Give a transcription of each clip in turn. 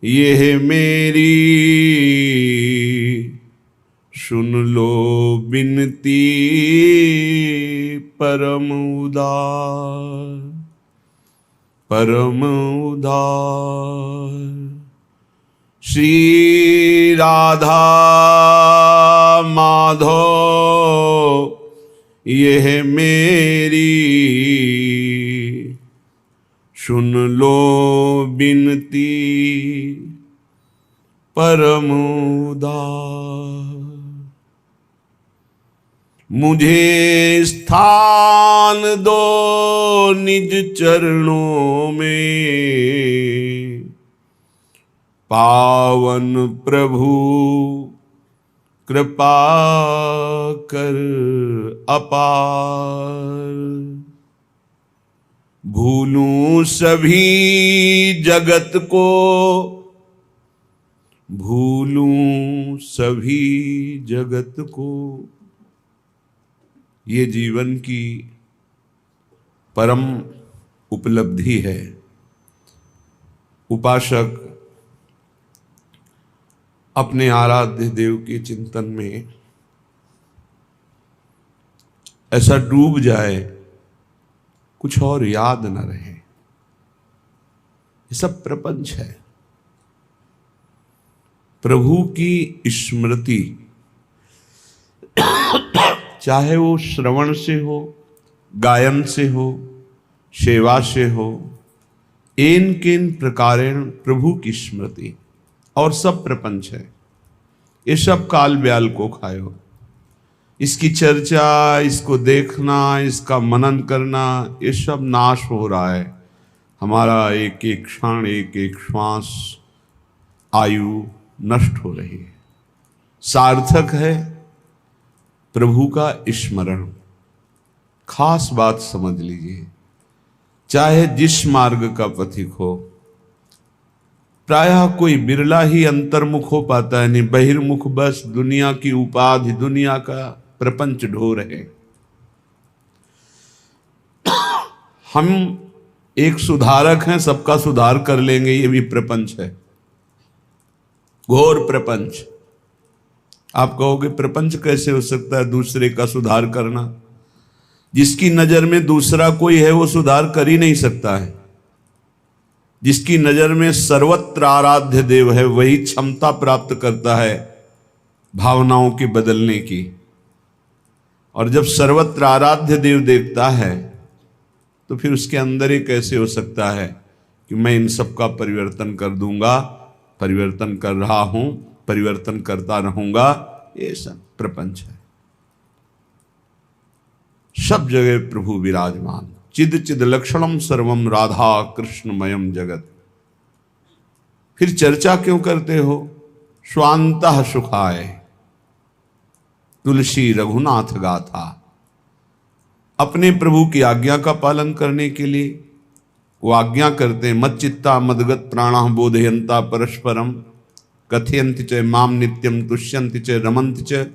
यह मेरी सुन लो बिनती परम उदार परम उदार। श्री राधा माधव यह मेरी सुन लो बिनती परम उदार। मुझे स्थान दो निज चरणों में, पावन प्रभु कृपा कर अपार। भूलूं सभी जगत को, भूलूं सभी जगत को। ये जीवन की परम उपलब्धि है। उपासक अपने आराध्य देव के चिंतन में ऐसा डूब जाए, कुछ और याद न रहे। ये सब प्रपंच है। प्रभु की स्मृति चाहे वो श्रवण से हो, गायन से हो, सेवा से हो, एन केन प्रकारेण प्रभु की स्मृति, और सब प्रपंच है। ये सब काल ब्याल को खायो। इसकी चर्चा, इसको देखना, इसका मनन करना, ये सब नाश हो रहा है। हमारा एक एक क्षण, एक एक श्वास, आयु नष्ट हो रही है। सार्थक है प्रभु का स्मरण। खास बात समझ लीजिए, चाहे जिस मार्ग का पथिक हो, प्रायः कोई बिरला ही अंतर्मुख हो पाता है, नहीं बहिर्मुख बस दुनिया की उपाधि, दुनिया का प्रपंच ढो रहे। हम एक सुधारक हैं, सबका सुधार कर लेंगे, ये भी प्रपंच है, घोर प्रपंच। आप कहोगे प्रपंच कैसे हो सकता है दूसरे का सुधार करना? जिसकी नजर में दूसरा कोई है वो सुधार कर ही नहीं सकता है। जिसकी नजर में सर्वत्र आराध्य देव है वही क्षमता प्राप्त करता है भावनाओं के बदलने की। और जब सर्वत्र आराध्य देव देखता है तो फिर उसके अंदर ही कैसे हो सकता है कि मैं इन सब का परिवर्तन कर दूंगा, परिवर्तन कर रहा हूं, परिवर्तन करता रहूंगा। ये सब प्रपंच है। सब जगह प्रभु विराजमान। चिद चिद लक्षणम सर्वम राधा कृष्णमयम जगत। फिर चर्चा क्यों करते हो? स्वांतः सुखाय तुलसी रघुनाथ गाथा। अपने प्रभु की आज्ञा का पालन करने के लिए वो आज्ञा करते हैं, मच्चित्ता मदगत प्राणा बोधयंता परस्परम कथयंति च माम नित्यम तुष्यंति च रमंति च।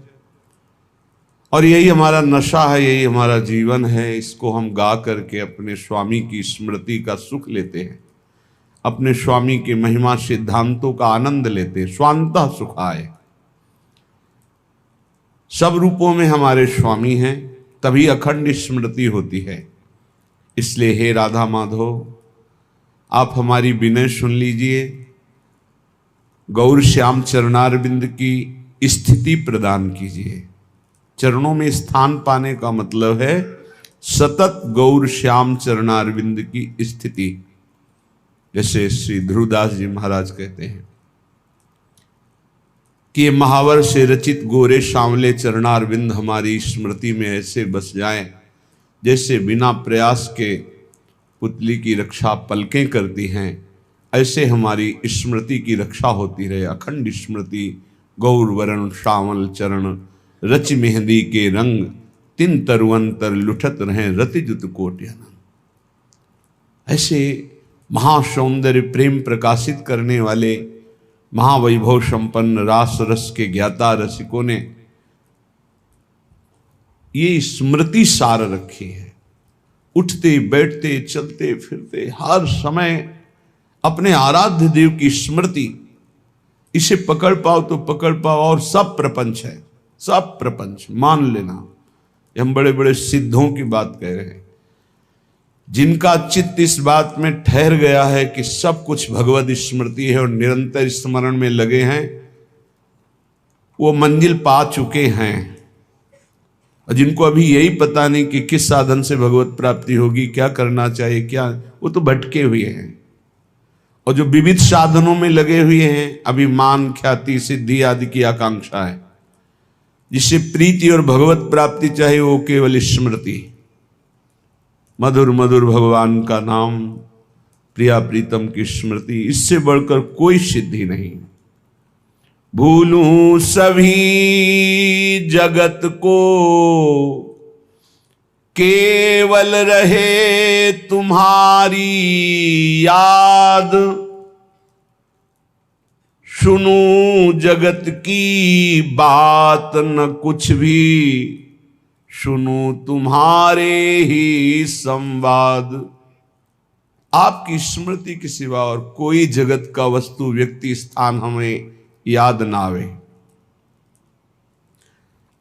और यही हमारा नशा है, यही हमारा जीवन है। इसको हम गा करके अपने स्वामी की स्मृति का सुख लेते हैं, अपने स्वामी के महिमा सिद्धांतों का आनंद लेते हैं। स्वांतः सुखाय। सब रूपों में हमारे स्वामी हैं, तभी अखंड स्मृति होती है। इसलिए हे राधा माधव, आप हमारी विनय सुन लीजिए। गौर श्याम चरणारविंद की स्थिति प्रदान कीजिए। चरणों में स्थान पाने का मतलब है सतत गौर श्याम चरणारविंद की स्थिति। जैसे श्री ध्रुवदास जी महाराज कहते हैं कि ये महावर से रचित गोरे सांवले चरणारविंद हमारी स्मृति में ऐसे बस जाएं जैसे बिना प्रयास के पुतली की रक्षा पलकें करती हैं, ऐसे हमारी स्मृति की रक्षा होती रहे। अखंड स्मृति गौर वरण श्यामल चरण रच मेहंदी के रंग तिन तरुअंतर लुठत रहे रतिजुत कोट्यन। ऐसे महासौंदर्य प्रेम प्रकाशित करने वाले महावैभव संपन्न रास रस के ज्ञाता रसिकों ने ये स्मृति सार रखी है। उठते बैठते चलते फिरते हर समय अपने आराध्य देव की स्मृति, इसे पकड़ पाओ तो पकड़ पाओ, और सब प्रपंच है, सब प्रपंच मान लेना। हम बड़े बड़े सिद्धों की बात कह रहे हैं, जिनका चित्त इस बात में ठहर गया है कि सब कुछ भगवत स्मृति है और निरंतर स्मरण में लगे हैं, वो मंजिल पा चुके हैं। और जिनको अभी यही पता नहीं कि किस साधन से भगवत प्राप्ति होगी, क्या करना चाहिए, क्या, वो तो भटके हुए हैं। और जो विविध साधनों में लगे हुए हैं, अभी मान, ख्याति, सिद्धि आदि की आकांक्षा है, जिससे प्रीति और भगवत प्राप्ति चाहे, वो केवल स्मृति, मधुर मधुर भगवान का नाम, प्रिया प्रीतम की स्मृति, इससे बढ़कर कोई सिद्धि नहीं। भूलूं सभी जगत को, केवल रहे तुम्हारी याद। सुनूं जगत की बात न कुछ भी, सुनूं तुम्हारे ही संवाद। आपकी स्मृति के सिवा और कोई जगत का वस्तु, व्यक्ति, स्थान हमें याद ना आवे।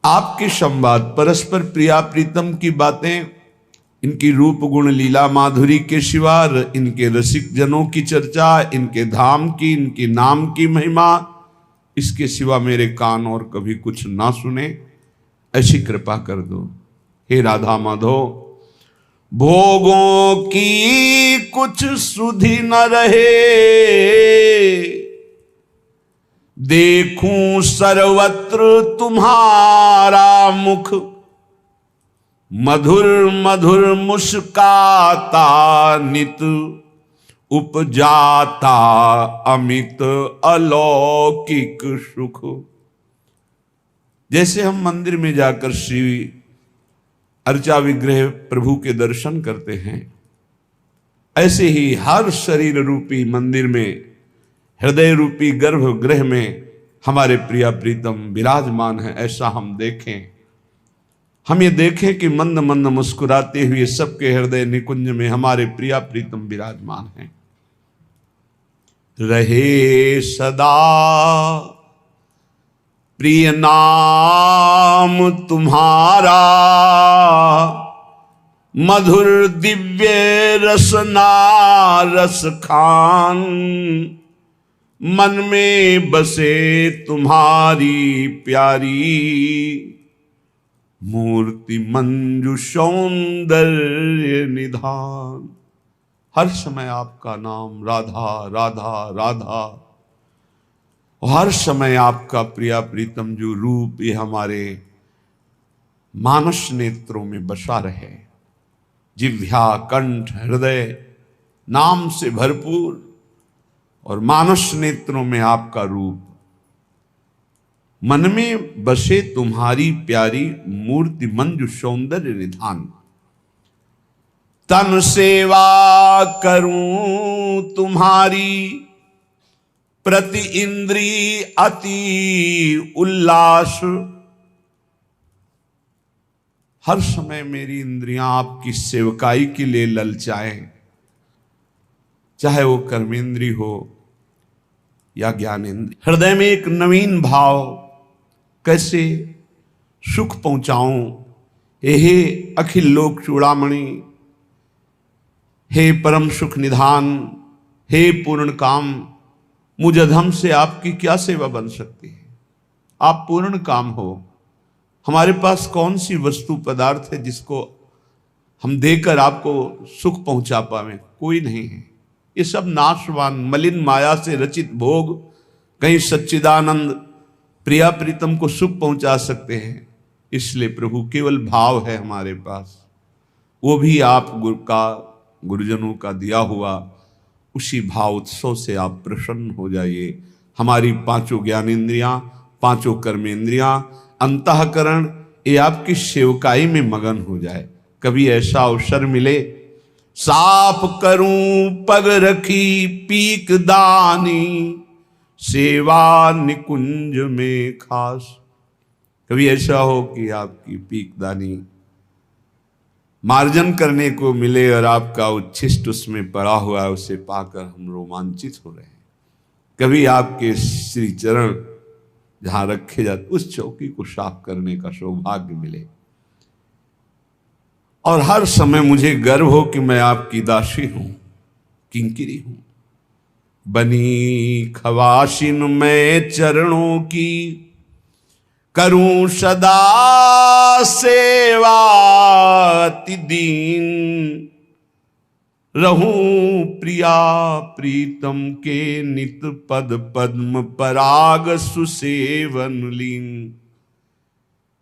आपके संवाद, परस्पर प्रिया प्रीतम की बातें, इनकी रूप गुण लीला माधुरी के सिवा, इनके रसिक जनों की चर्चा, इनके धाम की, इनके नाम की महिमा, इसके सिवा मेरे कान और कभी कुछ ना सुने, ऐसी कृपा कर दो हे राधा माधव। भोगों की कुछ सुधि न रहे, देखूं सर्वत्र तुम्हारा मुख। मधुर मधुर मुस्काता नित, उपजाता अमित अलौकिक सुख। जैसे हम मंदिर में जाकर श्री अर्चा विग्रह प्रभु के दर्शन करते हैं, ऐसे ही हर शरीर रूपी मंदिर में, हृदय रूपी गर्भगृह में हमारे प्रिया प्रीतम विराजमान है, ऐसा हम देखें। हम ये देखें कि मंद मंद मुस्कुराते हुए सबके हृदय निकुंज में हमारे प्रिया प्रीतम विराजमान हैं। रहे सदा प्रिय नाम तुम्हारा, मधुर दिव्य रसना रस खान। मन में बसे तुम्हारी प्यारी, मूर्ति मंजू सौंदर्य निधान। हर समय आपका नाम राधा राधा राधा, हर समय आपका प्रिया प्रीतम जो रूप, ये हमारे मानस नेत्रों में बसा रहे। जिह्वा कंठ हृदय नाम से भरपूर, और मानस नेत्रों में आपका रूप। मन में बसे तुम्हारी प्यारी, मूर्ति मंजू सौंदर्य निधान। तन सेवा करूं तुम्हारी, प्रति इंद्री अति उल्लास। हर समय मेरी इंद्रियां आपकी सेवकाई के लिए ललचाएं, चाहे वो कर्मेंद्री हो या ज्ञानेंद्री। हृदय में एक नवीन भाव, कैसे सुख पहुंचाऊं, हे अखिल लोक चूड़ामणि, हे परम सुख निधान, हे पूर्ण काम। मुझ अधम से आपकी क्या सेवा बन सकती है? आप पूर्ण काम हो। हमारे पास कौन सी वस्तु पदार्थ है जिसको हम देकर आपको सुख पहुंचा पावे? कोई नहीं है। ये सब नाशवान मलिन माया से रचित भोग कहीं सच्चिदानंद प्रिया प्रीतम को सुख पहुंचा सकते हैं। इसलिए प्रभु केवल भाव है हमारे पास, वो भी आप गुरुजनों का दिया हुआ। उसी भाव उत्सव से आप प्रसन्न हो जाइए। हमारी पांचों ज्ञानेंद्रियां, पांचों कर्मेंद्रियां, अंतःकरण, ये आपकी सेवकाई में मगन हो जाए। कभी ऐसा अवसर मिले, साफ करूं पग रखी पीक दानी, सेवा निकुंज में खास। कभी ऐसा हो कि आपकी पीक दानी मार्जन करने को मिले और आपका उच्छिष्ट उसमें पड़ा हुआ है, उसे पाकर हम रोमांचित हो रहे हैं। कभी आपके श्री चरण जहां रखे जाते उस चौकी को साफ करने का सौभाग्य मिले, और हर समय मुझे गर्व हो कि मैं आपकी दासी हूं, किंकिरी हूं। बनी खवाशिन मैं चरणों की, करूं सदा सेवा अति दीन। रहूं प्रिया प्रीतम के नित पद पद्म पराग सुसेवन लीन।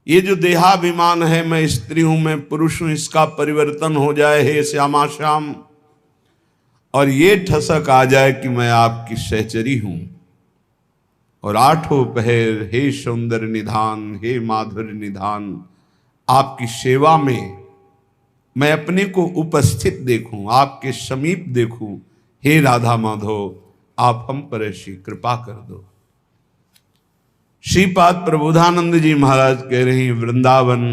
ये जो देहाभिमान है, मैं स्त्री हूं, मैं पुरुष हूं, इसका परिवर्तन हो जाए हे श्यामा श्याम, और ये ठसक आ जाए कि मैं आपकी सहचरी हूं। और आठों पहर हे सौंदर्य निधान, हे माधुर्य निधान, आपकी सेवा में मैं अपने को उपस्थित देखूं, आपके समीप देखूं। हे राधा माधव, आप हम पर ऐसी कृपा कर दो। श्रीपाद प्रबोधानंद जी महाराज कह रहे हैं, वृंदावन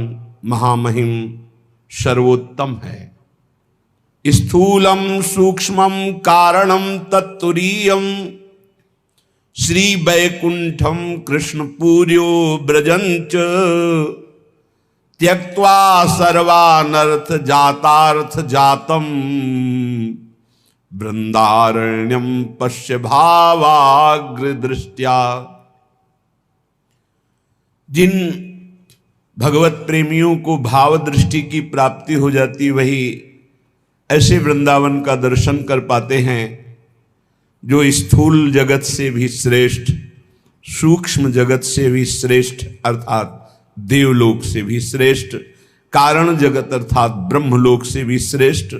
महामहिम सर्वोत्तम है। स्थूलम सूक्ष्मम कारणम तत्तुरीयम, श्री वैकुंठम कृष्ण पूर्यो ब्रजंच। त्यक्त्वा सर्वानर्थ जातार्थ जातम, वृंदारण्यम पश्य भावाग्र दृष्टया। जिन भगवत प्रेमियों को भाव दृष्टि की प्राप्ति हो जाती, वही ऐसे वृंदावन का दर्शन कर पाते हैं जो स्थूल जगत से भी श्रेष्ठ, सूक्ष्म जगत से भी श्रेष्ठ अर्थात देवलोक से भी श्रेष्ठ, कारण जगत अर्थात ब्रह्मलोक से भी श्रेष्ठ,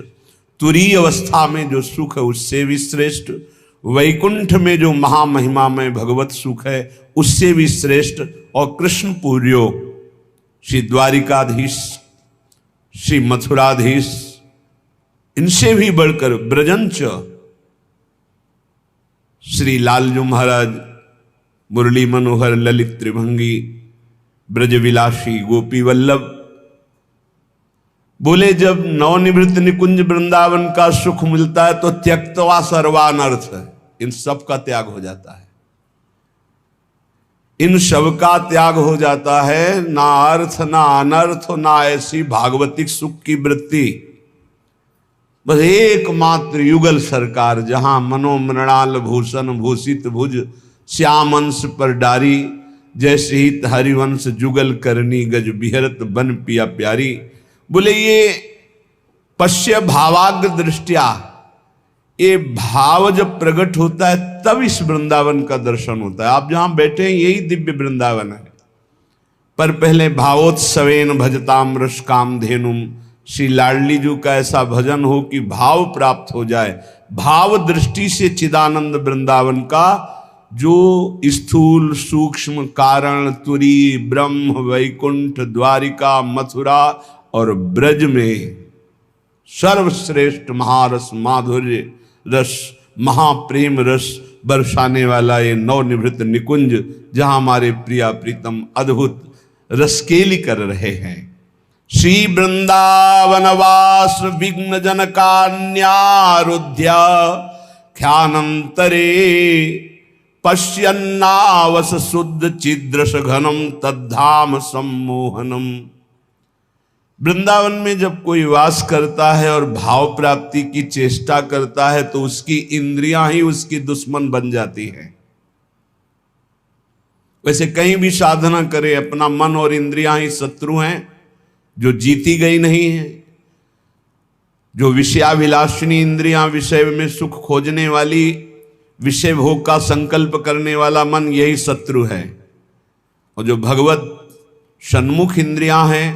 तुरीय अवस्था में जो सुख है उससे भी श्रेष्ठ, वैकुंठ में जो महामहिमा में भगवत सुख है उससे भी श्रेष्ठ, और कृष्ण पूर्यो श्री द्वारिकाधीश, श्री मथुराधीश, इनसे भी बढ़कर ब्रजंच श्री लालजू महाराज, मुरली मनोहर ललित त्रिभंगी, ब्रजविलासी गोपी वल्लभ। बोले जब नवनिवृत्त निकुंज वृंदावन का सुख मिलता है तो त्यक्त्वा सर्वानर्थ, इन सब का त्याग हो जाता है, इन सब का त्याग हो जाता है। ना अर्थ ना अनर्थ ना ऐसी भागवतिक सुख की वृत्ति, बस एकमात्र युगल सरकार, जहां मनोमृणाल भूषण भूषित भुज श्यामंश पर डारी, जैसे ही हरिवंश जुगल करनी गज बिहरत बन पिया प्यारी। बोले ये पश्य भावाग्र दृष्टिया, ये भाव जब प्रकट होता है तब इस वृंदावन का दर्शन होता है। आप जहां बैठे हैं यही दिव्य वृंदावन है, पर पहले भावोत्सवेन भजताम रस काम धेनुम, श्री लाडली जी का ऐसा भजन हो कि भाव प्राप्त हो जाए। भाव दृष्टि से चिदानंद वृंदावन का जो स्थूल सूक्ष्म कारण तुरी ब्रह्म वैकुंठ द्वारिका मथुरा और ब्रज में सर्वश्रेष्ठ महारस माधुर्य रस महाप्रेम रस बरसाने वाला ये नवनिवृत्त निकुंज, जहां हमारे प्रिया प्रीतम अद्भुत रसकेली कर रहे हैं। श्री वृंदावनवास विघ्न जनकान्यारुध्या, ख्यानंतरे पश्यन्नावस शुद्ध चिद्रस घनम तद्धाम सम्मोहनम। वृंदावन में जब कोई वास करता है और भाव प्राप्ति की चेष्टा करता है तो उसकी इंद्रियां ही उसकी दुश्मन बन जाती हैं। वैसे कहीं भी साधना करे, अपना मन और इंद्रियां ही शत्रु हैं, जो जीती गई नहीं है। जो विषयाभिलाषिनी इंद्रियां, विषय में सुख खोजने वाली, विषय भोग का संकल्प करने वाला मन, यही शत्रु है। और जो भगवत सन्मुख इंद्रियां हैं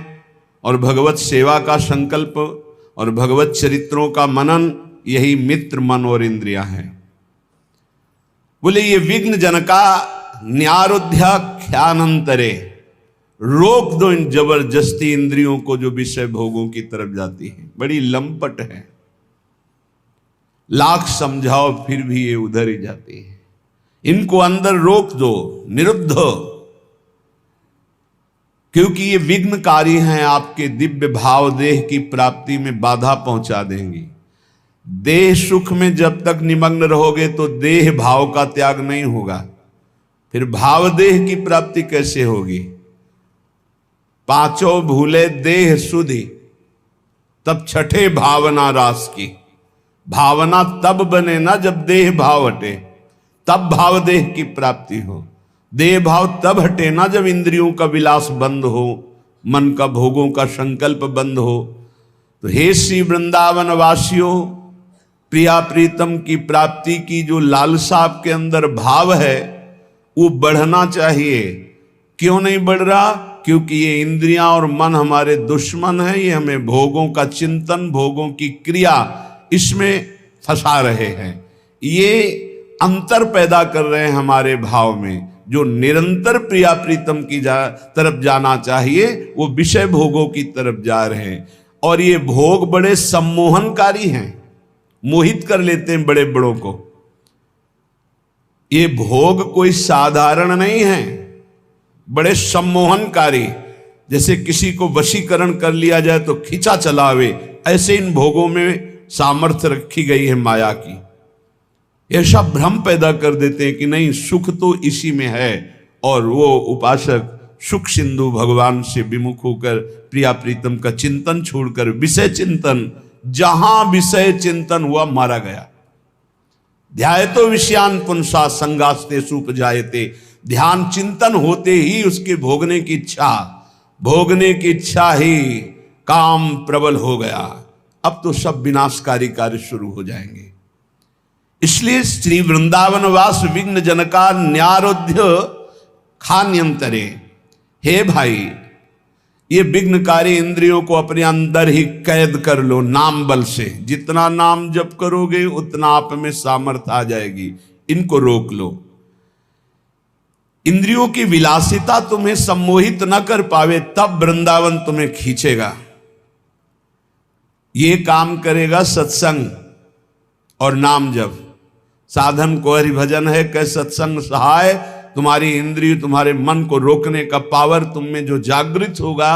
और भगवत सेवा का संकल्प और भगवत चरित्रों का मनन, यही मित्र मन और इंद्रियां हैं। बोले ये विघ्न जनका न्यारुध्या ख्यानंतरे, रोक दो इन जबरदस्ती इंद्रियों को जो विषय भोगों की तरफ जाती है। बड़ी लंपट है, लाख समझाओ फिर भी ये उधर ही जाती है। इनको अंदर रोक दो, निरुद्ध। क्योंकि ये विघ्नकारी हैं, आपके दिव्य भाव देह की प्राप्ति में बाधा पहुंचा देंगी। देह सुख में जब तक निमग्न रहोगे तो देह भाव का त्याग नहीं होगा, फिर भाव देह की प्राप्ति कैसे होगी? पांचों भूले देह सुधि, तब छठे भावना रास की। भावना तब बने ना जब देह भाव हटे, तब भाव देह की प्राप्ति हो। देह भाव तब हटे ना जब इंद्रियों का विलास बंद हो, मन का भोगों का संकल्प बंद हो। तो हे श्री वृंदावन वासियों, प्रिया प्रीतम की प्राप्ति की जो लालसा आपके अंदर भाव है वो बढ़ना चाहिए। क्यों नहीं बढ़ रहा? क्योंकि ये इंद्रियां और मन हमारे दुश्मन है, ये हमें भोगों का चिंतन, भोगों की क्रिया, इसमें फंसा रहे हैं। ये अंतर पैदा कर रहे हैं हमारे भाव में। जो निरंतर प्रिया प्रीतम की तरफ जाना चाहिए वो विषय भोगों की तरफ जा रहे हैं। और ये भोग बड़े सम्मोहनकारी हैं, मोहित कर लेते हैं बड़े बड़ों को। ये भोग कोई साधारण नहीं है, बड़े सम्मोहनकारी। जैसे किसी को वशीकरण कर लिया जाए तो खींचा चलावे, ऐसे इन भोगों में सामर्थ्य रखी गई है माया की। ऐसा भ्रम पैदा कर देते हैं कि नहीं, सुख तो इसी में है। और वो उपासक सुख सिंधु भगवान से विमुख होकर प्रिया प्रीतम का चिंतन छोड़कर विषय चिंतन, जहां विषय चिंतन हुआ मारा गया। ध्यायतो विषयान पुंसा संगास्ते सुपजायते। ध्यान चिंतन होते ही उसके भोगने की इच्छा ही काम प्रबल हो गया। अब तो सब विनाशकारी कार्य शुरू हो जाएंगे। इसलिए श्री वृंदावन वास विघ्न जनका न्यारोध्य खान्यंतरे। हे भाई, ये विघ्नकारी इंद्रियों को अपने अंदर ही कैद कर लो नाम बल से। जितना नाम जप करोगे उतना आप में सामर्थ्य आ जाएगी। इनको रोक लो। इंद्रियों की विलासिता तुम्हें सम्मोहित न कर पावे, तब वृंदावन तुम्हें खींचेगा। ये काम करेगा सत्संग और नाम जप। साधन को हरिभजन है कै सत्संग सहाय। तुम्हारी इंद्रिय, तुम्हारे मन को रोकने का पावर तुम में जो जागृत होगा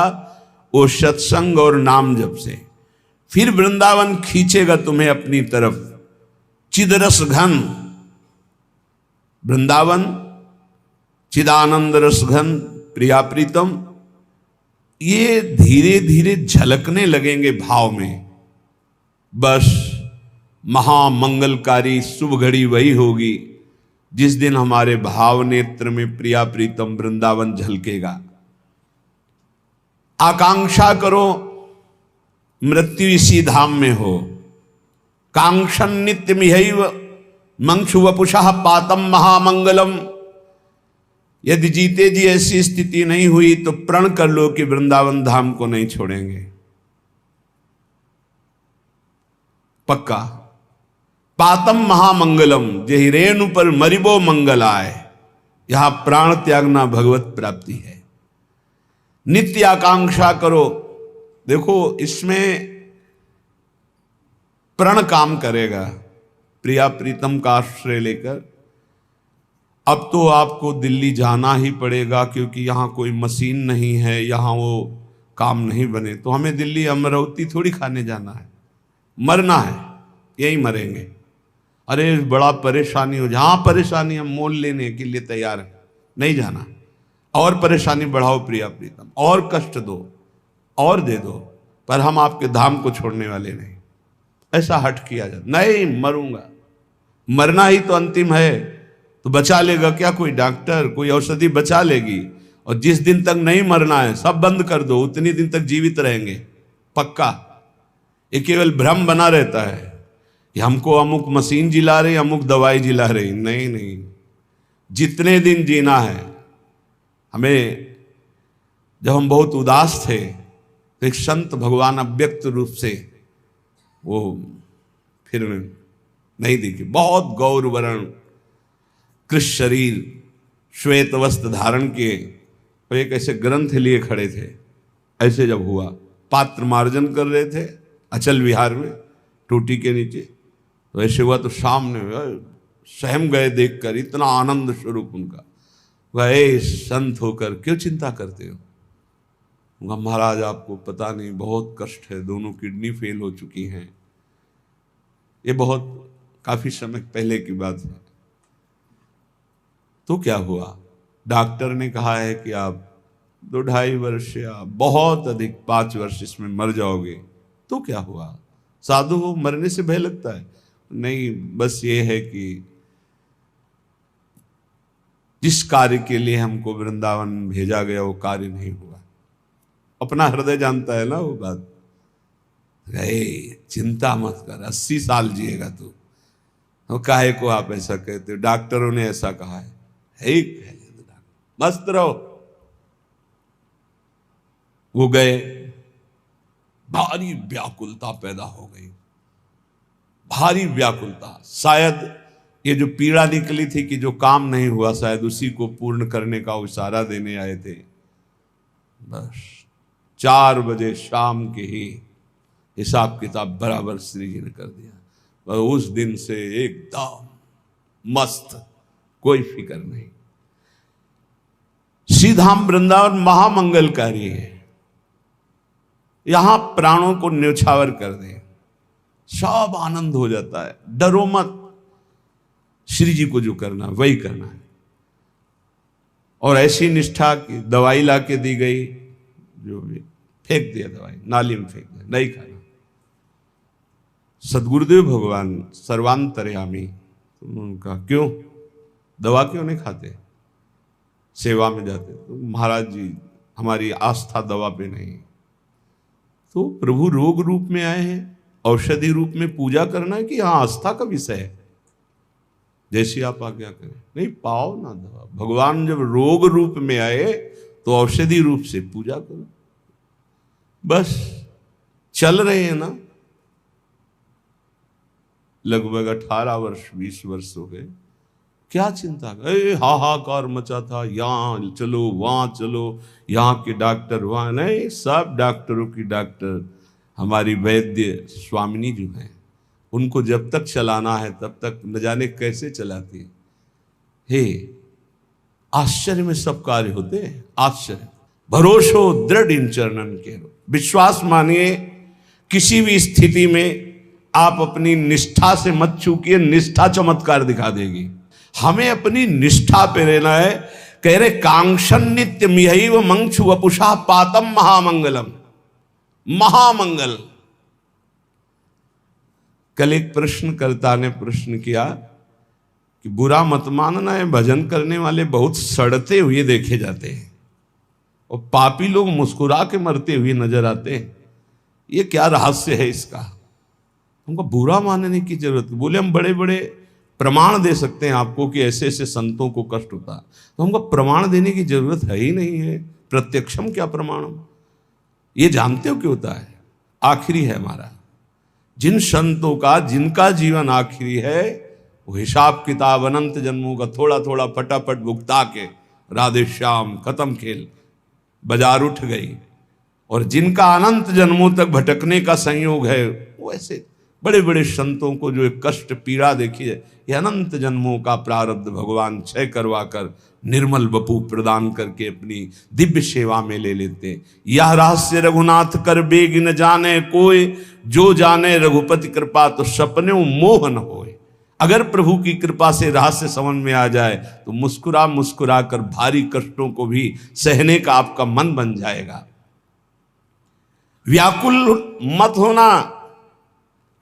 वो सत्संग और नाम जप से। फिर वृंदावन खींचेगा तुम्हें अपनी तरफ। चिदरस घन वृंदावन, चिदानंद रस घन प्रिया प्रीतम, ये धीरे धीरे झलकने लगेंगे भाव में। बस महामंगलकारी शुभ घड़ी वही होगी जिस दिन हमारे भाव नेत्र में प्रिया प्रीतम वृंदावन झलकेगा। आकांक्षा करो मृत्यु इसी धाम में हो। कांक्षन नित्य मिहैव मंक्षु वपुषः पातम महामंगलम। यदि जीते जी ऐसी स्थिति नहीं हुई तो प्रण कर लो कि वृंदावन धाम को नहीं छोड़ेंगे। पक्का। पातम महामंगलम, जही रेणु पर मरिबो मंगल आए। यहां प्राण त्यागना भगवत प्राप्ति है। नित्य आकांक्षा करो। देखो इसमें प्रण काम करेगा। प्रिया प्रीतम का आश्रय लेकर अब तो आपको दिल्ली जाना ही पड़ेगा, क्योंकि यहाँ कोई मशीन नहीं है, यहाँ वो काम नहीं बने। तो हमें दिल्ली अमरावती थोड़ी खाने जाना है, मरना है, यही मरेंगे। अरे बड़ा परेशानी हो, जहाँ परेशानी हम मोल लेने के लिए तैयार हैं, नहीं जाना। और परेशानी बढ़ाओ प्रिया प्रीतम, और कष्ट दो और दे दो, पर हम आपके धाम को छोड़ने वाले नहीं। ऐसा हट किया जाए, नहीं मरूंगा। मरना ही तो अंतिम है, तो बचा लेगा क्या कोई डॉक्टर, कोई औषधि बचा लेगी? और जिस दिन तक नहीं मरना है सब बंद कर दो, उतनी दिन तक जीवित रहेंगे पक्का। ये केवल भ्रम बना रहता है, ये हमको अमुक मशीन जिला रही, अमुक दवाई जिला रही। नहीं नहीं, जितने दिन जीना है। हमें जब हम बहुत उदास थे तो एक संत भगवान अव्यक्त रूप से वो फिर नहीं दिखे, बहुत गौर वर्ण कृष्ण शरीर, श्वेत वस्त्र धारण किए, और एक ऐसे ग्रंथ लिए खड़े थे। ऐसे जब हुआ, पात्र मार्जन कर रहे थे अचल विहार में टूटी के नीचे, तो ऐसे हुआ तो सामने सहम गए देखकर, इतना आनंद स्वरूप उनका। वह संत होकर क्यों चिंता करते हो? उनका महाराज आपको पता नहीं, बहुत कष्ट है, दोनों किडनी फेल हो चुकी हैं। ये बहुत काफी समय पहले की बात है। तो क्या हुआ? डॉक्टर ने कहा है कि आप 2-2.5 वर्ष या बहुत अधिक 5 वर्ष इसमें मर जाओगे। तो क्या हुआ? साधु हो, मरने से भय लगता है? नहीं, बस ये है कि जिस कार्य के लिए हमको वृंदावन भेजा गया वो कार्य नहीं हुआ। अपना हृदय जानता है ना वो बात। चिंता मत कर, 80 साल जिएगा तू। तो काहे को आप ऐसा कहते हो? डॉक्टरों ने ऐसा कहा है। मस्त रहो। वो गए, भारी व्याकुलता पैदा हो गई, भारी व्याकुलता। शायद ये जो पीड़ा निकली थी कि जो काम नहीं हुआ, शायद उसी को पूर्ण करने का इशारा देने आए थे। बस 4 बजे शाम के ही हिसाब किताब बराबर श्री जी ने कर दिया। और उस दिन से एकदम मस्त, कोई फिक्र नहीं। श्रीधाम वृंदावन महामंगलकारी है। यहां प्राणों को न्योछावर कर दे, सब आनंद हो जाता है। डरो मत, श्री जी को जो करना वही करना है। और ऐसी निष्ठा की दवाई लाके दी गई, जो भी फेंक दिया, दवाई नाली में फेंक दिया, नहीं खाना। सदगुरुदेव भगवान सर्वांतर्यामी, उनका क्यों दवा क्यों नहीं खाते, सेवा में जाते? तो महाराज जी हमारी आस्था दवा पे नहीं। तो प्रभु रोग रूप में आए हैं, औषधि रूप में पूजा करना है कि हाँ आस्था का विषय है, जैसी आप आज्ञा करें। नहीं, पाओ ना दवा। भगवान जब रोग रूप में आए तो औषधि रूप से पूजा करो। बस चल रहे हैं ना, लगभग 18 वर्ष 20 वर्ष हो गए। क्या चिंता कर, हाहाकार मचा था, यहाँ चलो वहां चलो, यहाँ के डॉक्टर वहां। नहीं, सब डॉक्टरों की डॉक्टर हमारी वैद्य स्वामिनी जो है, उनको जब तक चलाना है तब तक न जाने कैसे चलाती है। हे आश्चर्य में सब कार्य होते हैं। आश्चर्य। भरोसो दृढ़ इन चरणन के, विश्वास मानिए। किसी भी स्थिति में आप अपनी निष्ठा से मत चूकिए, निष्ठा चमत्कार दिखा देगी। हमें अपनी निष्ठा पे रहना है। कह रहे कांक्षन नित्य मिहैव मंक्षु वपुषा पातम महामंगलम। महामंगल। कल एक प्रश्नकर्ता ने प्रश्न किया कि बुरा मत मानना है, भजन करने वाले बहुत सड़ते हुए देखे जाते हैं और पापी लोग मुस्कुरा के मरते हुए नजर आते हैं। ये क्या रहस्य है इसका? हमको बुरा मानने की जरूरत। बोले हम बड़े बड़े प्रमाण दे सकते हैं आपको कि ऐसे ऐसे संतों को कष्ट होता, तो हमको प्रमाण देने की जरूरत है ही नहीं है। प्रत्यक्षम क्या प्रमाणम, ये जानते हो क्यों होता है? आखिरी है हमारा। जिन संतों का, जिनका जीवन आखिरी है, वो हिसाब किताब अनंत जन्मों का थोड़ा थोड़ा फटाफट भुगता के राधे श्याम खत्म खेल, बाजार उठ गई। और जिनका अनंत जन्मों तक भटकने का संयोग है, वो ऐसे बड़े बड़े संतों को जो एक कष्ट पीड़ा देखी है, ये अनंत जन्मों का प्रारब्ध भगवान क्षय करवा कर निर्मल वपु प्रदान करके अपनी दिव्य सेवा में ले लेते। यह रहस्य रघुनाथ कर बेग न जाने कोई, जो जाने रघुपति कृपा तो सपने मोह न होए। अगर प्रभु की कृपा से रहस्य समझ में आ जाए तो मुस्कुरा मुस्कुरा कर भारी कष्टों को भी सहने का आपका मन बन जाएगा। व्याकुल मत होना।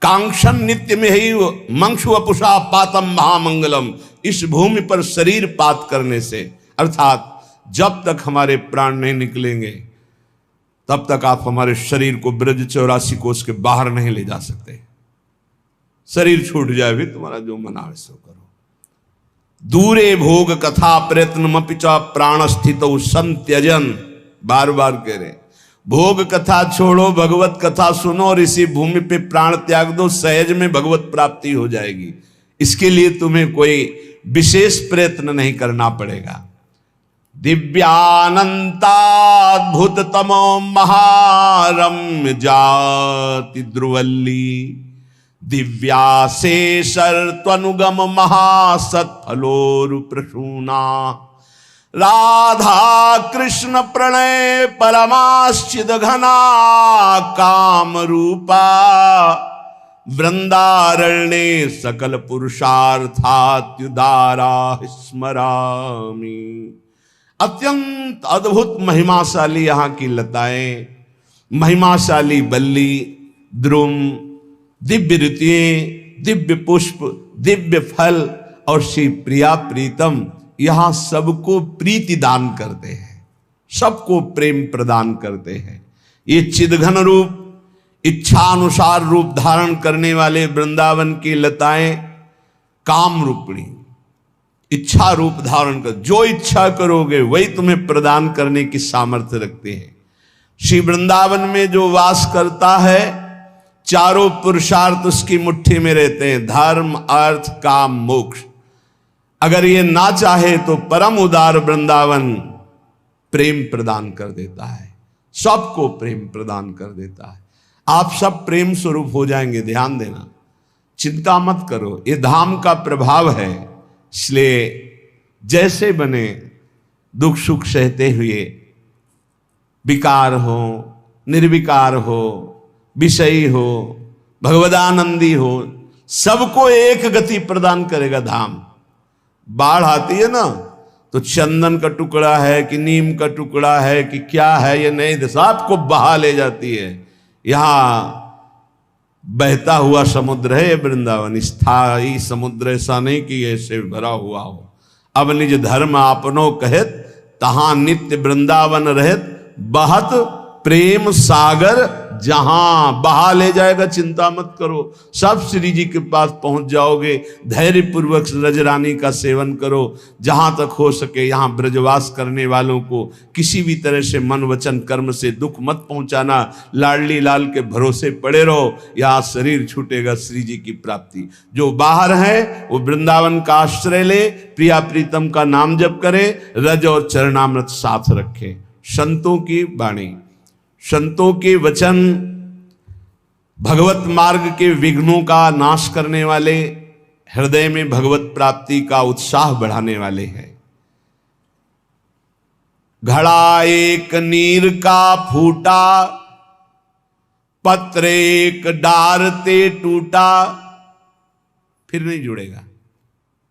कांक्षन नित्य में ही मंक्षु वपुषा पातम महामंगलम। इस भूमि पर शरीर पात करने से, अर्थात जब तक हमारे प्राण नहीं निकलेंगे तब तक आप हमारे शरीर को ब्रज 84 कोष के बाहर नहीं ले जा सकते। शरीर छूट जाए भी तुम्हारा जो मन आवे सो करो। दूरे भोग कथा प्रयत्न मपिचा प्राण स्थित संत्यजन। बार बार कह रहे, भोग कथा छोड़ो, भगवत कथा सुनो और इसी भूमि पे प्राण त्याग दो, सहज में भगवत प्राप्ति हो जाएगी। इसके लिए तुम्हें कोई विशेष प्रयत्न नहीं करना पड़ेगा। दिव्यानंताद्भुत तमो महारम्य जाति ध्रुवल्ली, दिव्याशेषर त्वनुगम महासत्फलोरु प्रसूना, राधा कृष्ण प्रणय परमाश्चिद घना काम रूपा वृंदारण्ये सकल पुरुषार्थात्युदारा स्मरामि। अत्यंत अद्भुत महिमाशाली यहाँ की लताएं, महिमाशाली बल्ली, द्रुम, दिव्य ऋतुएं, दिव्य पुष्प, दिव्य फल और श्री प्रिया प्रीतम यहां सबको प्रीति दान करते हैं, सबको प्रेम प्रदान करते हैं। ये चिदघन रूप, इच्छानुसार रूप धारण करने वाले वृंदावन की लताएं काम रूपणी, इच्छा रूप धारण कर, जो इच्छा करोगे वही तुम्हें प्रदान करने की सामर्थ्य रखते हैं। श्री वृंदावन में जो वास करता है, चारों पुरुषार्थ उसकी मुट्ठी में रहते हैं, धर्म अर्थ काम मोक्ष। अगर ये ना चाहे तो परम उदार वृंदावन प्रेम प्रदान कर देता है, सबको प्रेम प्रदान कर देता है। आप सब प्रेम स्वरूप हो जाएंगे, ध्यान देना, चिंता मत करो, ये धाम का प्रभाव है। इसलिए जैसे बने दुख सुख सहते हुए, विकार हो निर्विकार हो, विषयी हो भगवदानंदी हो, सबको एक गति प्रदान करेगा धाम। बाढ़ आती है ना तो चंदन का टुकड़ा है कि नीम का टुकड़ा है कि क्या है, ये नहीं, सबको बहा ले जाती है। यहां बहता हुआ समुद्र है वृंदावन, स्थायी समुद्र, ऐसा नहीं कि ऐसे भरा हुआ हो। अब निज धर्म आपनो कहत, तहां नित्य वृंदावन रहत, बहत प्रेम सागर जहां बहा ले जाएगा। चिंता मत करो, सब श्री जी के पास पहुंच जाओगे। धैर्य पूर्वक रजरानी का सेवन करो, जहां तक हो सके यहां ब्रजवास करने वालों को किसी भी तरह से मन वचन कर्म से दुख मत पहुंचाना। लाडली लाल के भरोसे पड़े रहो, यहां शरीर छूटेगा श्री जी की प्राप्ति। जो बाहर है वो वृंदावन का आश्रय ले, प्रिया प्रीतम का नाम जप करे, रज और चरणामृत साथ रखे। संतों की वाणी, संतों के वचन भगवत मार्ग के विघ्नों का नाश करने वाले, हृदय में भगवत प्राप्ति का उत्साह बढ़ाने वाले हैं। घड़ा एक नीर का फूटा, पत्र एक डार ते टूटा, फिर नहीं जुड़ेगा।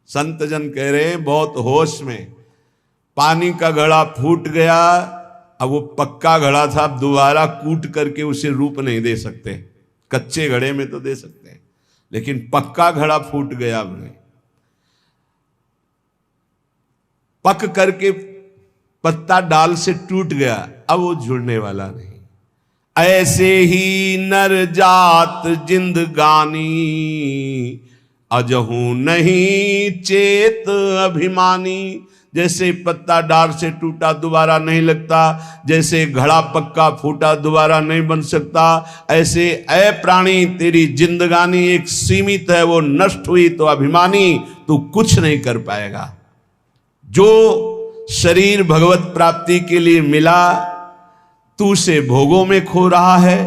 संत जन कह रहे हैं बहुत होश में, पानी का घड़ा फूट गया, अब वो पक्का घड़ा था, अब दोबारा कूट करके उसे रूप नहीं दे सकते। कच्चे घड़े में तो दे सकते हैं, लेकिन पक्का घड़ा फूट गया, अब नहीं, पक करके पत्ता डाल से टूट गया, अब वो जुड़ने वाला नहीं। ऐसे ही नर जात जिंदगानी, अजहू नहीं चेत अभिमानी। जैसे पत्ता डार से टूटा दोबारा नहीं लगता, जैसे घड़ा पक्का फूटा दोबारा नहीं बन सकता, ऐसे ऐ प्राणी तेरी जिंदगानी एक सीमित है, वो नष्ट हुई तो अभिमानी तू कुछ नहीं कर पाएगा। जो शरीर भगवत प्राप्ति के लिए मिला तू उसे भोगों में खो रहा है।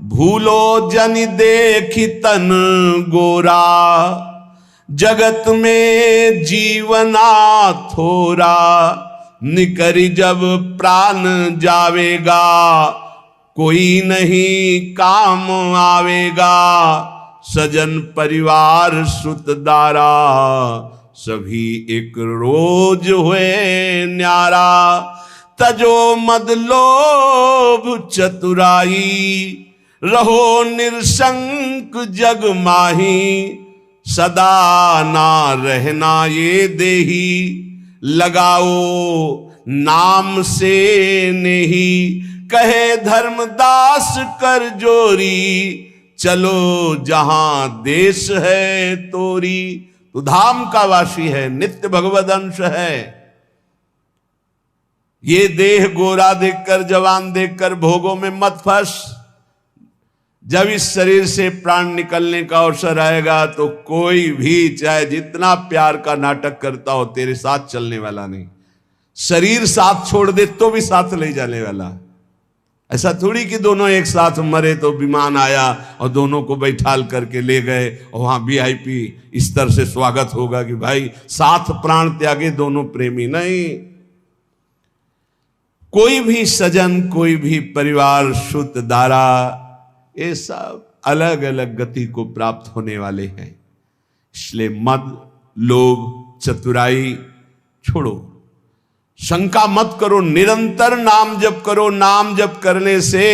भूलो जन देखी तन गोरा, जगत में जीवना थोरा, निकरी जब प्राण जावेगा, कोई नहीं काम आवेगा। सजन परिवार सुतदारा, सभी एक रोज हुए न्यारा। तजो मद लोभ चतुराई, रहो निरशंक जग माही। सदा ना रहना ये देही, लगाओ नाम से नहीं। कहे धर्मदास कर जोरी, चलो जहां देश है तोरी। तो धाम का वासी है, नित्य भगवद अंश है। ये देह गोरा देखकर, जवान देखकर भोगों में मत फंस। जब इस शरीर से प्राण निकलने का अवसर आएगा तो कोई भी चाहे जितना प्यार का नाटक करता हो, तेरे साथ चलने वाला नहीं। शरीर साथ छोड़ दे तो भी साथ ले जाने वाला। ऐसा थोड़ी कि दोनों एक साथ मरे तो विमान आया और दोनों को बैठाल करके ले गए और वहां VIP स्तर से स्वागत होगा कि भाई साथ प्राण त्यागे दोनों प्रेमी। नहीं, कोई भी सजन, कोई भी परिवार, सुत दारा, ये सब अलग अलग गति को प्राप्त होने वाले हैं। इसलिए मद, लोभ, चतुराई छोड़ो, शंका मत करो, निरंतर नाम जप करो। नाम जप करने से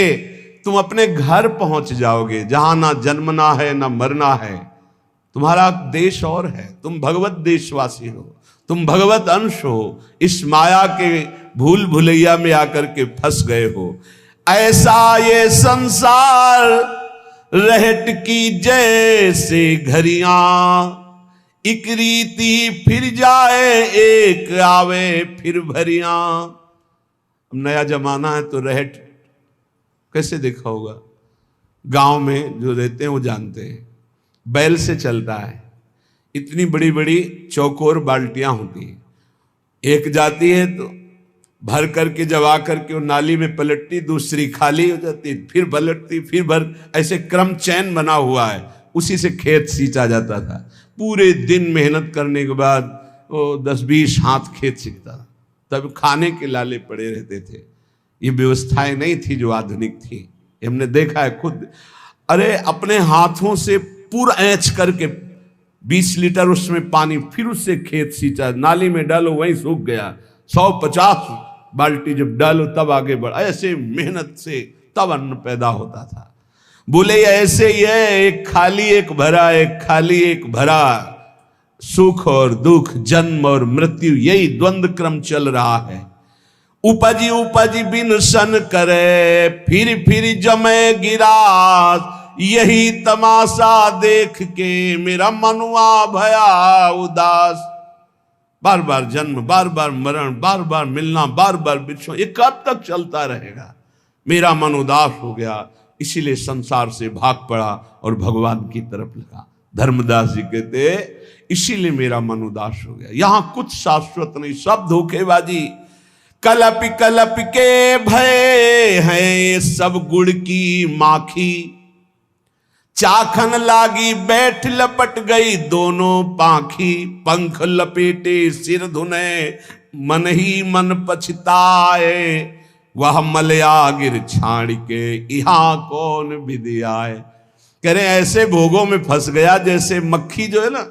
तुम अपने घर पहुंच जाओगे, जहां ना जन्मना है ना मरना है। तुम्हारा देश और है, तुम भगवत देशवासी हो, तुम भगवत अंश हो। इस माया के भूल भुलैया में आकर के फंस गए हो। ऐसा ये संसार रहट की जैसे घड़ियां, एक रीति फिर जाए एक आवे फिर भरियां। नया जमाना है तो रहट कैसे देखा होगा, गांव में जो रहते हैं वो जानते हैं। बैल से चलता है, इतनी बड़ी बड़ी चौकोर बाल्टियां होती हैं, एक जाती है तो भर करके जब आ करके वो नाली में पलटती, दूसरी खाली हो जाती, फिर पलटती, फिर भर, ऐसे क्रम चैन बना हुआ है। उसी से खेत सींचा जाता था। पूरे दिन मेहनत करने के बाद वो 10-20 हाथ खेत सींचता, तब खाने के लाले पड़े रहते थे। ये व्यवस्थाएं नहीं थी जो आधुनिक थी, हमने देखा है खुद। अरे अपने हाथों से पूरा ऐंच करके 20 लीटर उसमें पानी, फिर उससे खेत सींचा, नाली में डालो वहीं सूख गया। 150 बाल्टी जब डालो तब आगे बढ़, ऐसे मेहनत से तब अन्न पैदा होता था। बोले ऐसे ही है, एक खाली एक भरा, एक खाली एक भरा, सुख और दुख, जन्म और मृत्यु, यही द्वंद्व क्रम चल रहा है। उपजी उपजी बिन सन करे, फिर जमे गिरास, यही तमाशा देख के मेरा मनुआ भया उदास। बार बार जन्म, बार बार मरण, बार बार मिलना, बार बार बिछड़ना, ये कब तक चलता रहेगा? मेरा मन उदास हो गया, इसीलिए संसार से भाग पड़ा और भगवान की तरफ लगा। धर्मदास जी कहते इसीलिए मेरा मन उदास हो गया। यहां कुछ शाश्वत नहीं, सब धोखेबाजी। कलप कलप के भय हैं सब गुड़ की माखी, चाखन लागी बैठ लपट गई दोनों पाखी। पंख लपेटे सिर धुने मन ही मन पछताए, वह मलया गिर छाड़ के यहाँ कौन विधि आए। कह रहे ऐसे भोगों में फंस गया जैसे मक्खी जो है ना,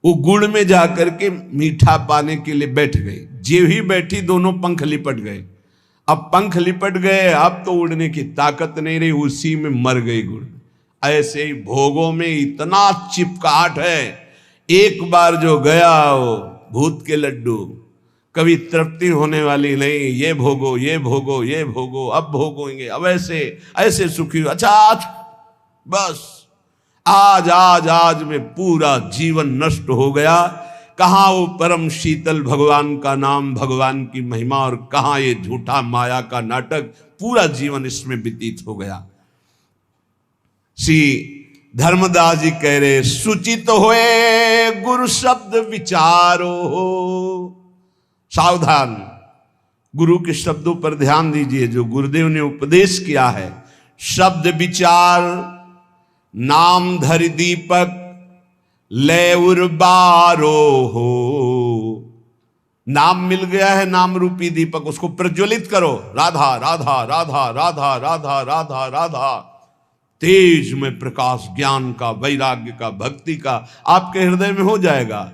वो गुड़ में जाकर के मीठा पाने के लिए बैठ गई। जे ही बैठी दोनों पंख लिपट गए। अब पंख लिपट गए, अब तो उड़ने की ताकत नहीं रही, उसी में मर गई गुड़। ऐसे ही भोगों में इतना चिपकाहट है, एक बार जो गया वो भूत के लड्डू, कभी तृप्ति होने वाली नहीं। ये भोगो, ये भोगो, ये भोगो, अब भोगोगे, अब ऐसे ऐसे सुखी। अच्छा आज बस आज आज आज में पूरा जीवन नष्ट हो गया। कहाँ वो परम शीतल भगवान का नाम, भगवान की महिमा, और कहाँ ये झूठा माया का नाटक। पूरा जीवन इसमें व्यतीत हो गया। श्री धर्मदास जी कह रहे सुचित होए गुरु शब्द विचारो। सावधान, गुरु के शब्दों पर ध्यान दीजिए जो गुरुदेव ने उपदेश किया है। शब्द विचार, नाम धरि दीपक ले उर्बारो हो। नाम मिल गया है, नाम रूपी दीपक, उसको प्रज्वलित करो। राधा राधा राधा राधा राधा राधा राधा, तेज में प्रकाश ज्ञान का, वैराग्य का, भक्ति का आपके हृदय में हो जाएगा।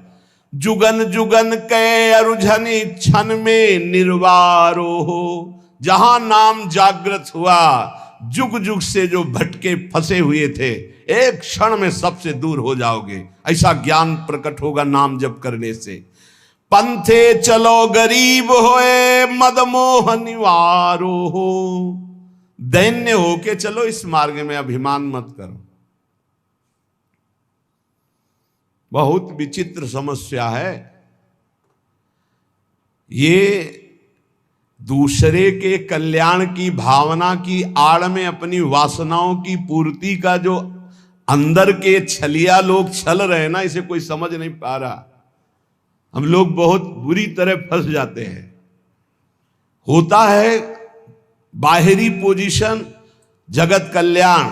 जुगन जुगन के अरुझनी क्षण में निर्वारो हो। जहां नाम जागृत हुआ, जुग जुग से जो भटके फंसे हुए थे, एक क्षण में सबसे दूर हो जाओगे। ऐसा ज्ञान प्रकट होगा नाम जप करने से। पंथे चलो गरीब होए मदमोह निवारो हो। दैन्य होके चलो इस मार्ग में, अभिमान मत करो। बहुत विचित्र समस्या है ये। दूसरे के कल्याण की भावना की आड़ में अपनी वासनाओं की पूर्ति का जो अंदर के छलिया लोग छल रहे हैं ना, इसे कोई समझ नहीं पा रहा। हम लोग बहुत बुरी तरह फंस जाते हैं। होता है बाहरी पोजीशन, जगत कल्याण,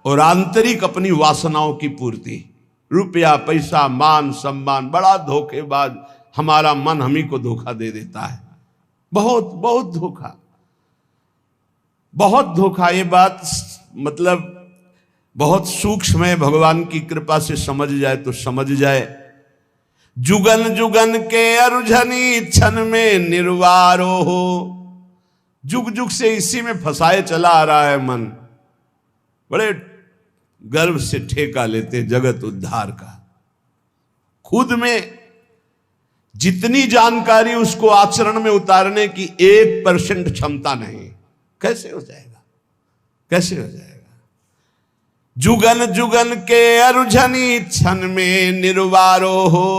और आंतरिक अपनी वासनाओं की पूर्ति। रुपया, पैसा, मान सम्मान, बड़ा धोखेबाज हमारा मन हम ही को धोखा दे देता है। बहुत बहुत धोखा, बहुत धोखा। ये बात मतलब बहुत सूक्ष्म है, भगवान की कृपा से समझ जाए तो समझ जाए। जुगन जुगन के अरुझनी क्षण में निर्वारो हो। जुग जुग से इसी में फंसाए चला आ रहा है मन। बड़े गर्व से ठेका लेते जगत उद्धार का, खुद में जितनी जानकारी उसको आचरण में उतारने की 1% क्षमता नहीं। कैसे हो जाएगा, कैसे हो जाएगा। जुगन जुगन के अरुझनी क्षण में निर्वारो हो।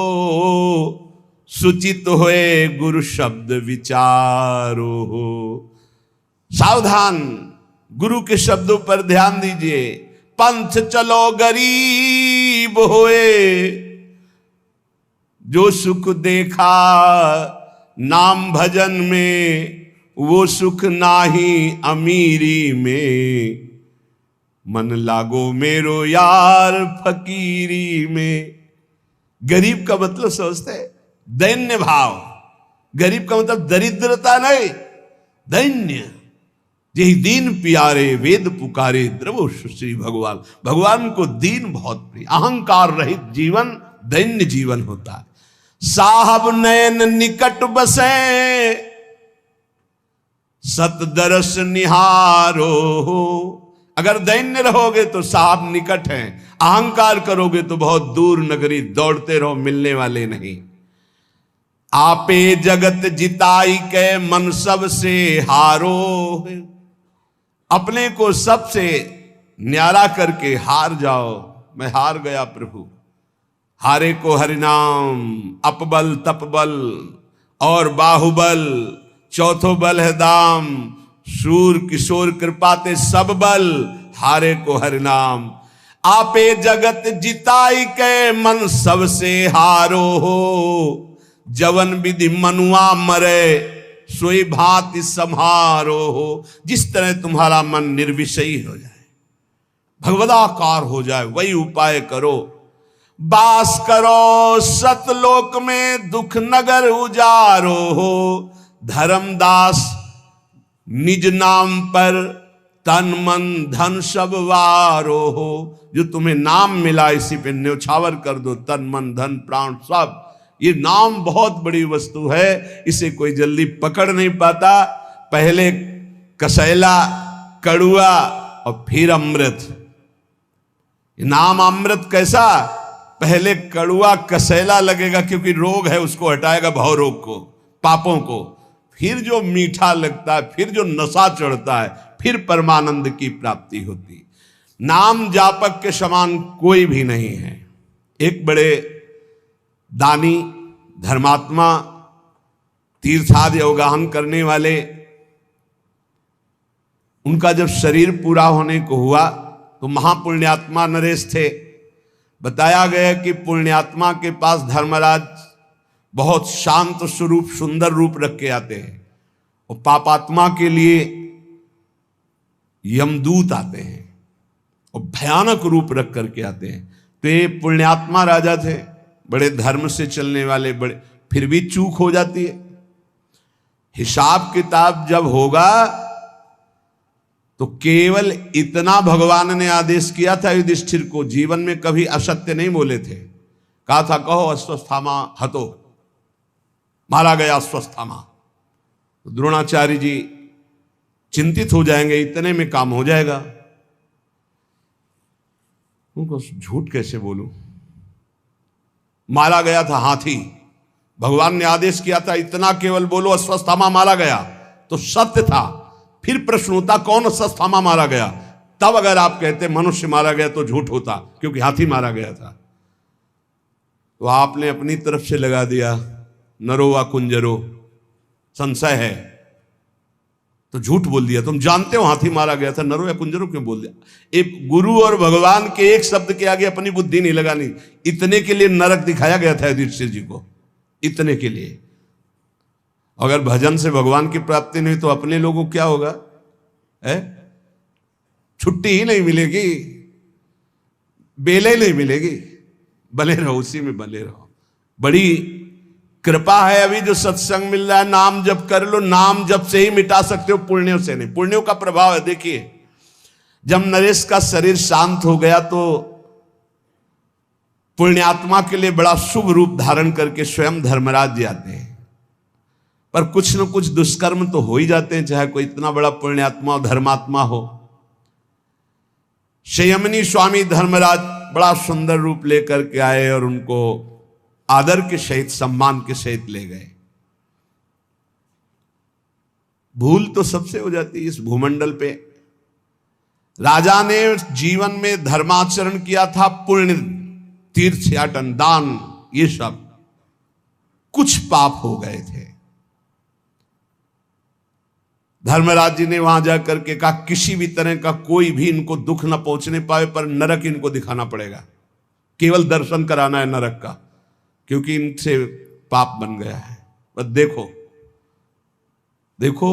सुचित होए गुरु शब्द विचारो हो। सावधान, गुरु के शब्दों पर ध्यान दीजिए। पंथ चलो गरीब होए। जो सुख देखा नाम भजन में, वो सुख नाही अमीरी में। मन लागो मेरो यार फकीरी में। गरीब का मतलब समझते हैं दैन्य भाव। गरीब का मतलब दरिद्रता नहीं, दैन्य। यही दीन प्यारे वेद पुकारे द्रवो श्री भगवान। भगवान को दीन बहुत प्रिय। अहंकार रहित जीवन दैन्य जीवन होता है। साहब नयन निकट बसे सतदरस निहारो हो। अगर दैन्य रहोगे तो साहब निकट हैं, अहंकार करोगे तो बहुत दूर नगरी दौड़ते रहो, मिलने वाले नहीं। आपे जगत जिताई के मन सब से हारो। अपने को सबसे न्यारा करके हार जाओ। मैं हार गया प्रभु। हारे को हरिनाम, अपबल तपबल और बाहुबल, चौथो बल है दाम। शूर किशोर कृपाते सब बल, हारे को हरिनाम। आपे जगत जिताई के मन सबसे हारो हो। जवन विधि मनुआ मरे सोई भांति सम्हारो हो। जिस तरह तुम्हारा मन निर्विषयी हो जाए, भगवदाकार हो जाए, वही उपाय करो। बास करो सतलोक में दुख नगर उजारो हो। धर्मदास निज नाम पर तन मन धन सब वारो हो। जो तुम्हें नाम मिला इसी पे न्यौछावर कर दो, तन मन धन प्राण सब। ये नाम बहुत बड़ी वस्तु है, इसे कोई जल्दी पकड़ नहीं पाता। पहले कसैला, कड़ुआ और फिर अमृत। नाम अमृत कैसा? पहले कड़ुआ कसैला लगेगा क्योंकि रोग है, उसको हटाएगा, भाव रोग को, पापों को। फिर जो मीठा लगता है, फिर जो नशा चढ़ता है, फिर परमानंद की प्राप्ति होती। नाम जापक के समान कोई भी नहीं है। एक बड़े दानी, धर्मात्मा, तीर्थादि अवगाहन करने वाले, उनका जब शरीर पूरा होने को हुआ तो महापुण्यात्मा नरेश थे। बताया गया कि पुण्यात्मा के पास धर्मराज बहुत शांत स्वरूप, सुंदर रूप रख के आते हैं, और पापात्मा के लिए यमदूत आते हैं और भयानक रूप रख करके आते हैं। तो ये पुण्यात्मा राजा थे, बड़े धर्म से चलने वाले, बड़े, फिर भी चूक हो जाती है। हिसाब किताब जब होगा तो केवल इतना भगवान ने आदेश किया था युधिष्ठिर को, जीवन में कभी असत्य नहीं बोले थे। कहा था कहो अश्वस्थामा हतो, मारा गया अश्वस्थामा। तो द्रोणाचार्य जी चिंतित हो जाएंगे, इतने में काम हो जाएगा। उनको झूठ कैसे बोलूं? मारा गया था हाथी, भगवान ने आदेश किया था इतना केवल बोलो अश्वस्थामा मारा गया, तो सत्य था। फिर प्रश्न होता कौन अश्वस्थामा मारा गया, तब अगर आप कहते मनुष्य मारा गया तो झूठ होता, क्योंकि हाथी मारा गया था। तो आपने अपनी तरफ से लगा दिया नरो व कुंजरो, संशय है तो झूठ बोल दिया। तुम जानते हो हाथी मारा गया था, नरो या कुंजरो क्यों बोल दिया? एक गुरु और भगवान के एक शब्द के आगे अपनी बुद्धि नहीं लगानी। इतने के लिए नरक दिखाया गया था युधिष्ठिर जी को, इतने के लिए। अगर भजन से भगवान की प्राप्ति नहीं तो अपने लोगों क्या होगा? छुट्टी ही नहीं मिलेगी, बेले नहीं मिलेगी। बने रहो, उसी में बने रहो। बड़ी कृपा है अभी जो सत्संग मिल रहा है, नाम जप कर लो। नाम जप से ही मिटा सकते हो, पुण्यों से नहीं। पुण्यों का प्रभाव है। देखिए, जब नरेश का शरीर शांत हो गया तो पुण्यात्मा के लिए बड़ा शुभ रूप धारण करके स्वयं धर्मराज जी आते हैं। पर कुछ न कुछ दुष्कर्म तो हो ही जाते हैं, चाहे कोई इतना बड़ा पुण्यात्मा और धर्मात्मा हो। संयमनी स्वामी धर्मराज बड़ा सुंदर रूप लेकर के आए और उनको आदर के सहित, सम्मान के सहित ले गए। भूल तो सबसे हो जाती है इस भूमंडल पे। राजा ने जीवन में धर्माचरण किया था, पुण्य, तीर्थयाटन, दान, ये सब कुछ पाप हो गए थे। धर्मराज जी ने वहां जाकर के कहा किसी भी तरह का कोई भी इनको दुख न पहुंचने पाए, पर नरक इनको दिखाना पड़ेगा। केवल दर्शन कराना है नरक का, क्योंकि इनसे पाप बन गया है। बस देखो देखो,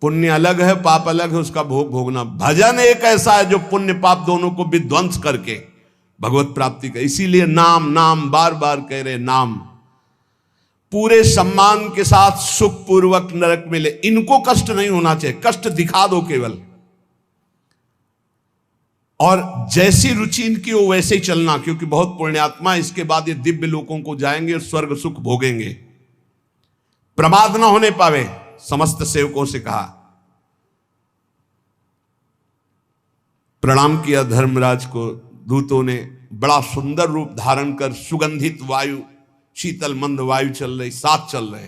पुण्य अलग है, पाप अलग है, उसका भोग भोगना। भजन एक ऐसा है जो पुण्य पाप दोनों को विध्वंस करके भगवत प्राप्ति का। इसीलिए नाम नाम बार बार कह रहे, नाम पूरे सम्मान के साथ सुख पूर्वक नरक मिले। इनको कष्ट नहीं होना चाहिए, कष्ट दिखा दो केवल, और जैसी रुचि इनकी हो वैसे ही चलना, क्योंकि बहुत पुण्यात्मा इसके बाद ये दिव्य लोकों को जाएंगे और स्वर्ग सुख भोगेंगे। प्रमाद न होने पावे, समस्त सेवकों से कहा। प्रणाम किया धर्मराज को। दूतों ने बड़ा सुंदर रूप धारण कर, सुगंधित वायु, शीतल मंद वायु चल रही, साथ चल रहे।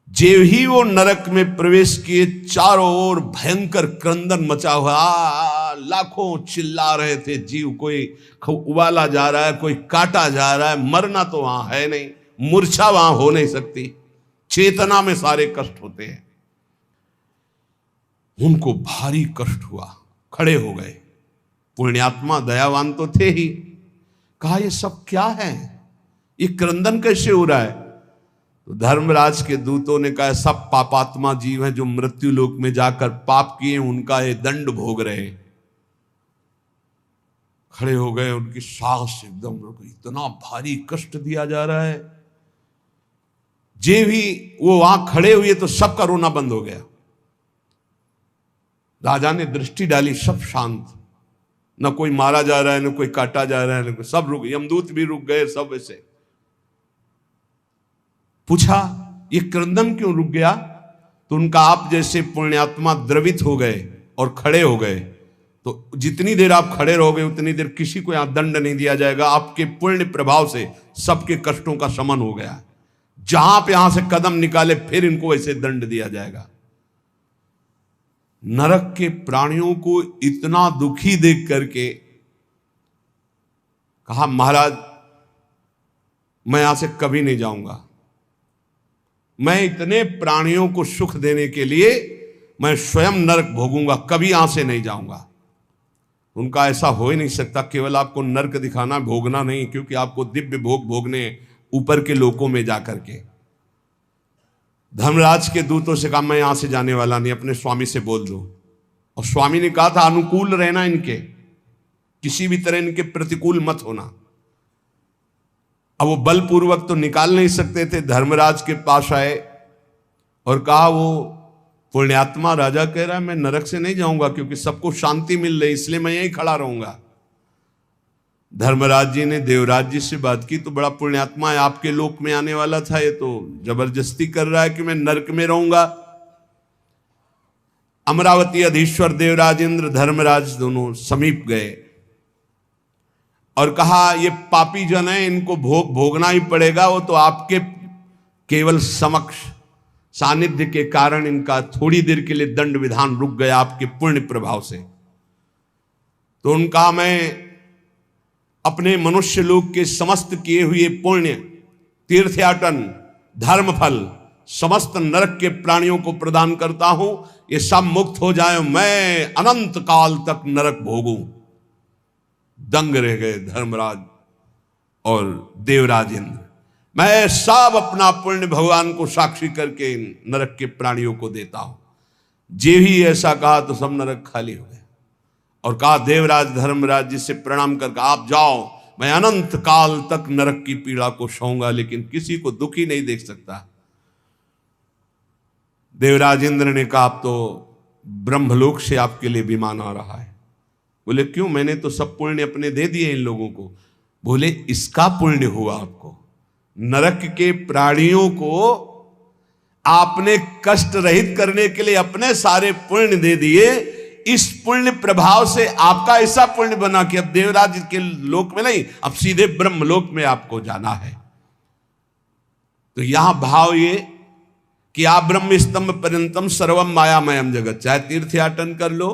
जेव ही वो नरक में प्रवेश किए, चारों ओर भयंकर क्रंदन मचा हुआ। लाखों चिल्ला रहे थे जीव, कोई उबाला जा रहा है, कोई काटा जा रहा है। मरना तो वहां है नहीं, मूर्छा वहां हो नहीं सकती, चेतना में सारे कष्ट होते हैं। उनको भारी कष्ट हुआ, खड़े हो गए। पुण्यात्मा दयावान तो थे ही। कहा ये सब क्या है, ये क्रंदन कैसे हो रहा है? तो धर्मराज के दूतों ने कहा सब पापात्मा जीव हैं जो मृत्यु लोक में जाकर पाप किए, उनका ये दंड भोग रहे। खड़े हो गए, उनकी सांस एकदम रुक गई, इतना भारी कष्ट दिया जा रहा है। जे भी वो वहां खड़े हुए तो सबका रोना बंद हो गया। राजा ने दृष्टि डाली, सब शांत, न कोई मारा जा रहा है, न कोई काटा जा रहा है, न कोई, सब रुक, यमदूत भी रुक गए, सब ऐसे। पूछा ये क्रंदन क्यों रुक गया? तो उनका आप जैसे पुण्यात्मा द्रवित हो गए और खड़े हो गए, तो जितनी देर आप खड़े रहोगे उतनी देर किसी को यहां दंड नहीं दिया जाएगा। आपके पुण्य प्रभाव से सबके कष्टों का शमन हो गया। जहां पे यहां से कदम निकाले फिर इनको ऐसे दंड दिया जाएगा। नरक के प्राणियों को इतना दुखी देख करके कहा महाराज मैं यहां से कभी नहीं जाऊंगा। मैं इतने प्राणियों को सुख देने के लिए मैं स्वयं नरक भोगूंगा, कभी यहां से नहीं जाऊंगा। उनका ऐसा हो ही नहीं सकता, केवल आपको नरक दिखाना, भोगना नहीं, क्योंकि आपको दिव्य भोग भोगने ऊपर के लोकों में जाकर के। धर्मराज के दूतों से कहा मैं यहां से जाने वाला नहीं, अपने स्वामी से बोल दो। और स्वामी ने कहा था अनुकूल रहना इनके, किसी भी तरह इनके प्रतिकूल मत होना। अब वो बलपूर्वक तो निकाल नहीं सकते थे। धर्मराज के पास आए और कहा वो पुण्यात्मा राजा कह रहा है मैं नरक से नहीं जाऊंगा, क्योंकि सबको शांति मिल रही, इसलिए मैं यहीं खड़ा रहूंगा। धर्मराज जी ने देवराज जी से बात की, तो बड़ा पुण्यात्मा है, आपके लोक में आने वाला था, ये तो जबरदस्ती कर रहा है कि मैं नरक में रहूंगा। अमरावती अधीश्वर देवराज इंद्र धर्मराज दोनों समीप गए और कहा ये पापी जन है, इनको भोग भोगना ही पड़ेगा। वो तो आपके केवल समक्ष सानिध्य के कारण इनका थोड़ी देर के लिए दंड विधान रुक गया आपके पुण्य प्रभाव से। तो उनका मैं अपने मनुष्य लोक के समस्त किए हुए पुण्य, तीर्थयाटन, धर्म फल समस्त नरक के प्राणियों को प्रदान करता हूं, ये सब मुक्त हो जाए, मैं अनंत काल तक नरक भोगूं। दंग रह गए धर्मराज और देवराज इंद्र। मैं सब अपना पुण्य भगवान को साक्षी करके नरक के प्राणियों को देता हूं। जे ही ऐसा कहा तो सब नरक खाली हो गए। और कहा देवराज धर्मराज जी से प्रणाम करके आप जाओ, मैं अनंत काल तक नरक की पीड़ा को सहूंगा, लेकिन किसी को दुखी नहीं देख सकता। देवराज इंद्र ने कहा, अब तो ब्रह्मलोक से आपके लिए विमान आ रहा है। बोले क्यों? मैंने तो सब पुण्य अपने दे दिए इन लोगों को। बोले इसका पुण्य हुआ आपको, नरक के प्राणियों को आपने कष्ट रहित करने के लिए अपने सारे पुण्य दे दिए। इस पुण्य प्रभाव से आपका ऐसा पुण्य बना कि अब देवराज के लोक में नहीं, अब सीधे ब्रह्मलोक में आपको जाना है। तो यहां भाव ये कि आप ब्रह्म स्तंभ पर्यंतम सर्वम मायामयम जगत, चाहे तीर्थयाटन कर लो,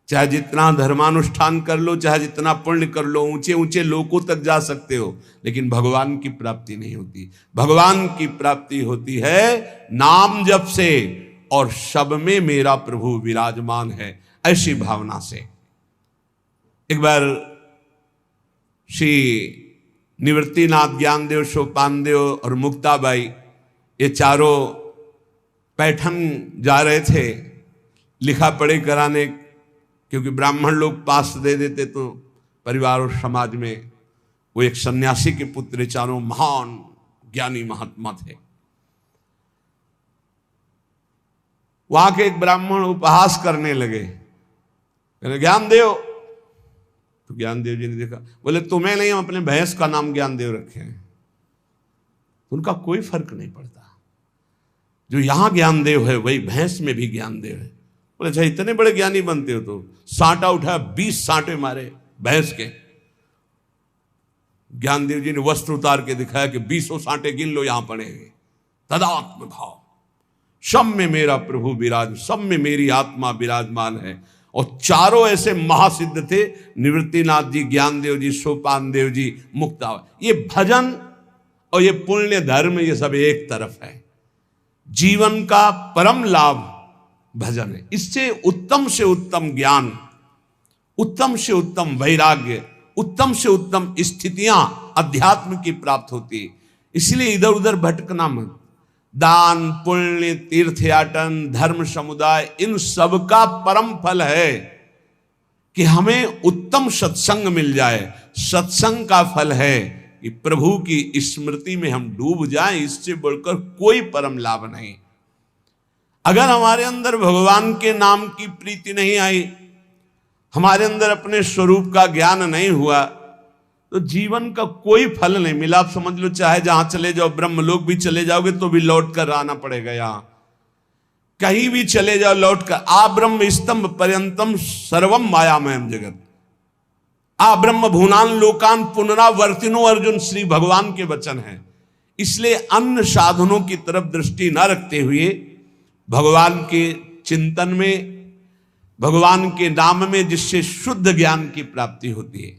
चाहे जितना धर्मानुष्ठान कर लो, चाहे जितना पुण्य कर लो, ऊंचे ऊंचे लोकों तक जा सकते हो, लेकिन भगवान की प्राप्ति नहीं होती। भगवान की प्राप्ति होती है नाम जप से, और सब में मेरा प्रभु विराजमान है, ऐसी भावना से। एक बार श्री निवृत्तिनाथ, ज्ञानदेव, सोपानदेव और मुक्ताबाई, ये चारों पैठन जा रहे थे लिखा पढ़ी कराने, क्योंकि ब्राह्मण लोग पास दे देते तो परिवार और समाज में। वो एक सन्यासी के पुत्र, चारों महान ज्ञानी महात्मा थे। वहां के एक ब्राह्मण उपहास करने लगे, ज्ञानदेव। तो ज्ञानदेव जी ने देखा, बोले तुम्हें नहीं, हम अपने भैंस का नाम ज्ञानदेव रखे हैं। उनका कोई फर्क नहीं पड़ता, जो यहां ज्ञानदेव है वही भैंस में भी ज्ञानदेव है। बोले अच्छा इतने बड़े ज्ञानी बनते हो तो सांटा उठाया, 20 सांटे मारे भैंस के। ज्ञानदेव जी ने वस्त्र उतार के दिखाया कि 20 सांटे गिन लो, यहां पड़ेंगे। तदात्म भाव, सब में मेरा प्रभु विराज, सब में मेरी आत्मा विराजमान है। और चारों ऐसे महासिद्ध थे, निवृत्तिनाथ जी, ज्ञानदेव जी, सोपान देव जी, मुक्ता। ये भजन और ये पुण्य धर्म, ये सब एक तरफ है। जीवन का परम लाभ भजन है। इससे से उत्तम ज्ञान, उत्तम से उत्तम वैराग्य, उत्तम से उत्तम स्थितियां अध्यात्म की प्राप्त होती है। इसलिए इधर उधर भटकना मत। दान, पुण्य, तीर्थयाटन, धर्म समुदाय, इन सब का परम फल है कि हमें उत्तम सत्संग मिल जाए। सत्संग का फल है कि प्रभु की स्मृति में हम डूब जाएं, इससे बढ़कर कोई परम लाभ नहीं। अगर हमारे अंदर भगवान के नाम की प्रीति नहीं आई, हमारे अंदर अपने स्वरूप का ज्ञान नहीं हुआ, तो जीवन का कोई फल नहीं मिला। आप समझ लो, चाहे जहां चले जाओ, ब्रह्मलोक भी चले जाओगे तो भी लौट कर आना पड़ेगा। यहां कहीं भी चले जाओ लौट कर, आ ब्रह्म स्तंभ पर्यंतम सर्वम मायामयम जगत, आ ब्रह्म भूनान लोकान पुनरावर्तिनो, अर्जुन श्री भगवान के वचन हैं। इसलिए अन्य साधनों की तरफ दृष्टि न रखते हुए भगवान के चिंतन में, भगवान के नाम में, जिससे शुद्ध ज्ञान की प्राप्ति होती है।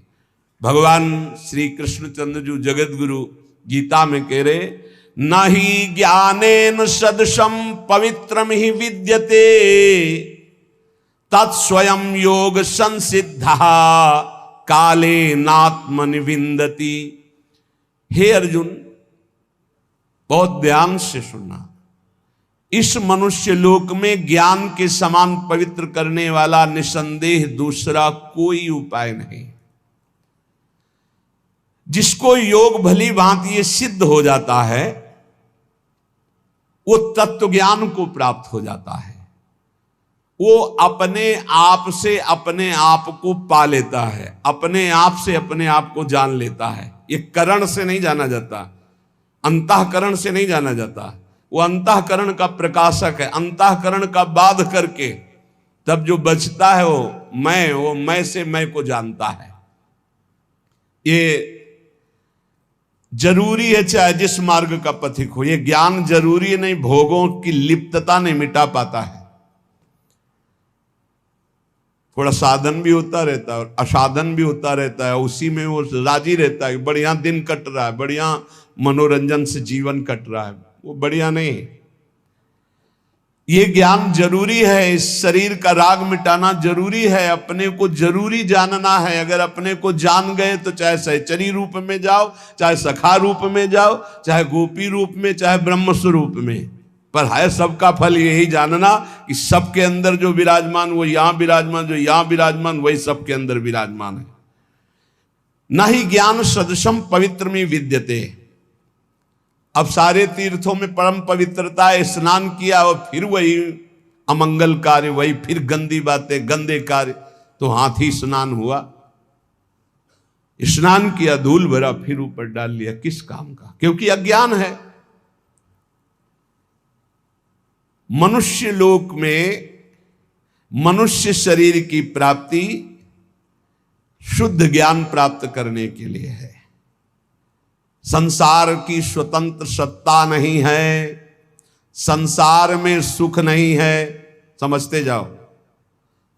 भगवान श्री कृष्णचंद्र जी जगत गुरु गीता में कह रहे, न ही ज्ञानेन सदृशम पवित्रम ही विद्यते तत्स्वयं योग संसिद्धा काले नात्मनिविंदति। हे अर्जुन, बहुत ध्यान से सुनना। इस मनुष्य लोक में ज्ञान के समान पवित्र करने वाला निसंदेह दूसरा कोई उपाय नहीं। जिसको योग भली भांति ये सिद्ध हो जाता है, वो तत्व ज्ञान को प्राप्त हो जाता है। वो अपने आप से अपने आप को पा लेता है, अपने आप से अपने आप को जान लेता है। ये करण से नहीं जाना जाता, अंतःकरण से नहीं जाना जाता। वो अंतःकरण का प्रकाशक है। अंतःकरण का बाध करके तब जो बचता है वो मैं से मैं को जानता है। ये जरूरी है, चाहे जिस मार्ग का पथिक हो। ये ज्ञान जरूरी नहीं, भोगों की लिप्तता नहीं मिटा पाता है। थोड़ा साधन भी होता रहता है और असाधन भी होता रहता है, उसी में वो राजी रहता है। बढ़िया दिन कट रहा है, बढ़िया मनोरंजन से जीवन कट रहा है, वो बढ़िया नहीं। ये ज्ञान जरूरी है, इस शरीर का राग मिटाना जरूरी है, अपने को जरूरी जानना है। अगर अपने को जान गए तो चाहे सहचरी रूप में जाओ, चाहे सखा रूप में जाओ, चाहे गोपी रूप में, चाहे ब्रह्म स्वरूप में, पर है सबका फल यही जानना कि सबके अंदर जो विराजमान वो यहां विराजमान, जो यहां विराजमान वही सबके अंदर विराजमान है। न ही ज्ञान सदृशम पवित्र में विद्यते। अब सारे तीर्थों में परम पवित्रता है, स्नान किया और फिर वही अमंगल कार्य, वही फिर गंदी बातें, गंदे कार्य। तो हाथी स्नान हुआ, स्नान किया, धूल भरा, फिर ऊपर डाल लिया, किस काम का? क्योंकि अज्ञान है। मनुष्य लोक में मनुष्य शरीर की प्राप्ति शुद्ध ज्ञान प्राप्त करने के लिए है। संसार की स्वतंत्र सत्ता नहीं है, संसार में सुख नहीं है। समझते जाओ,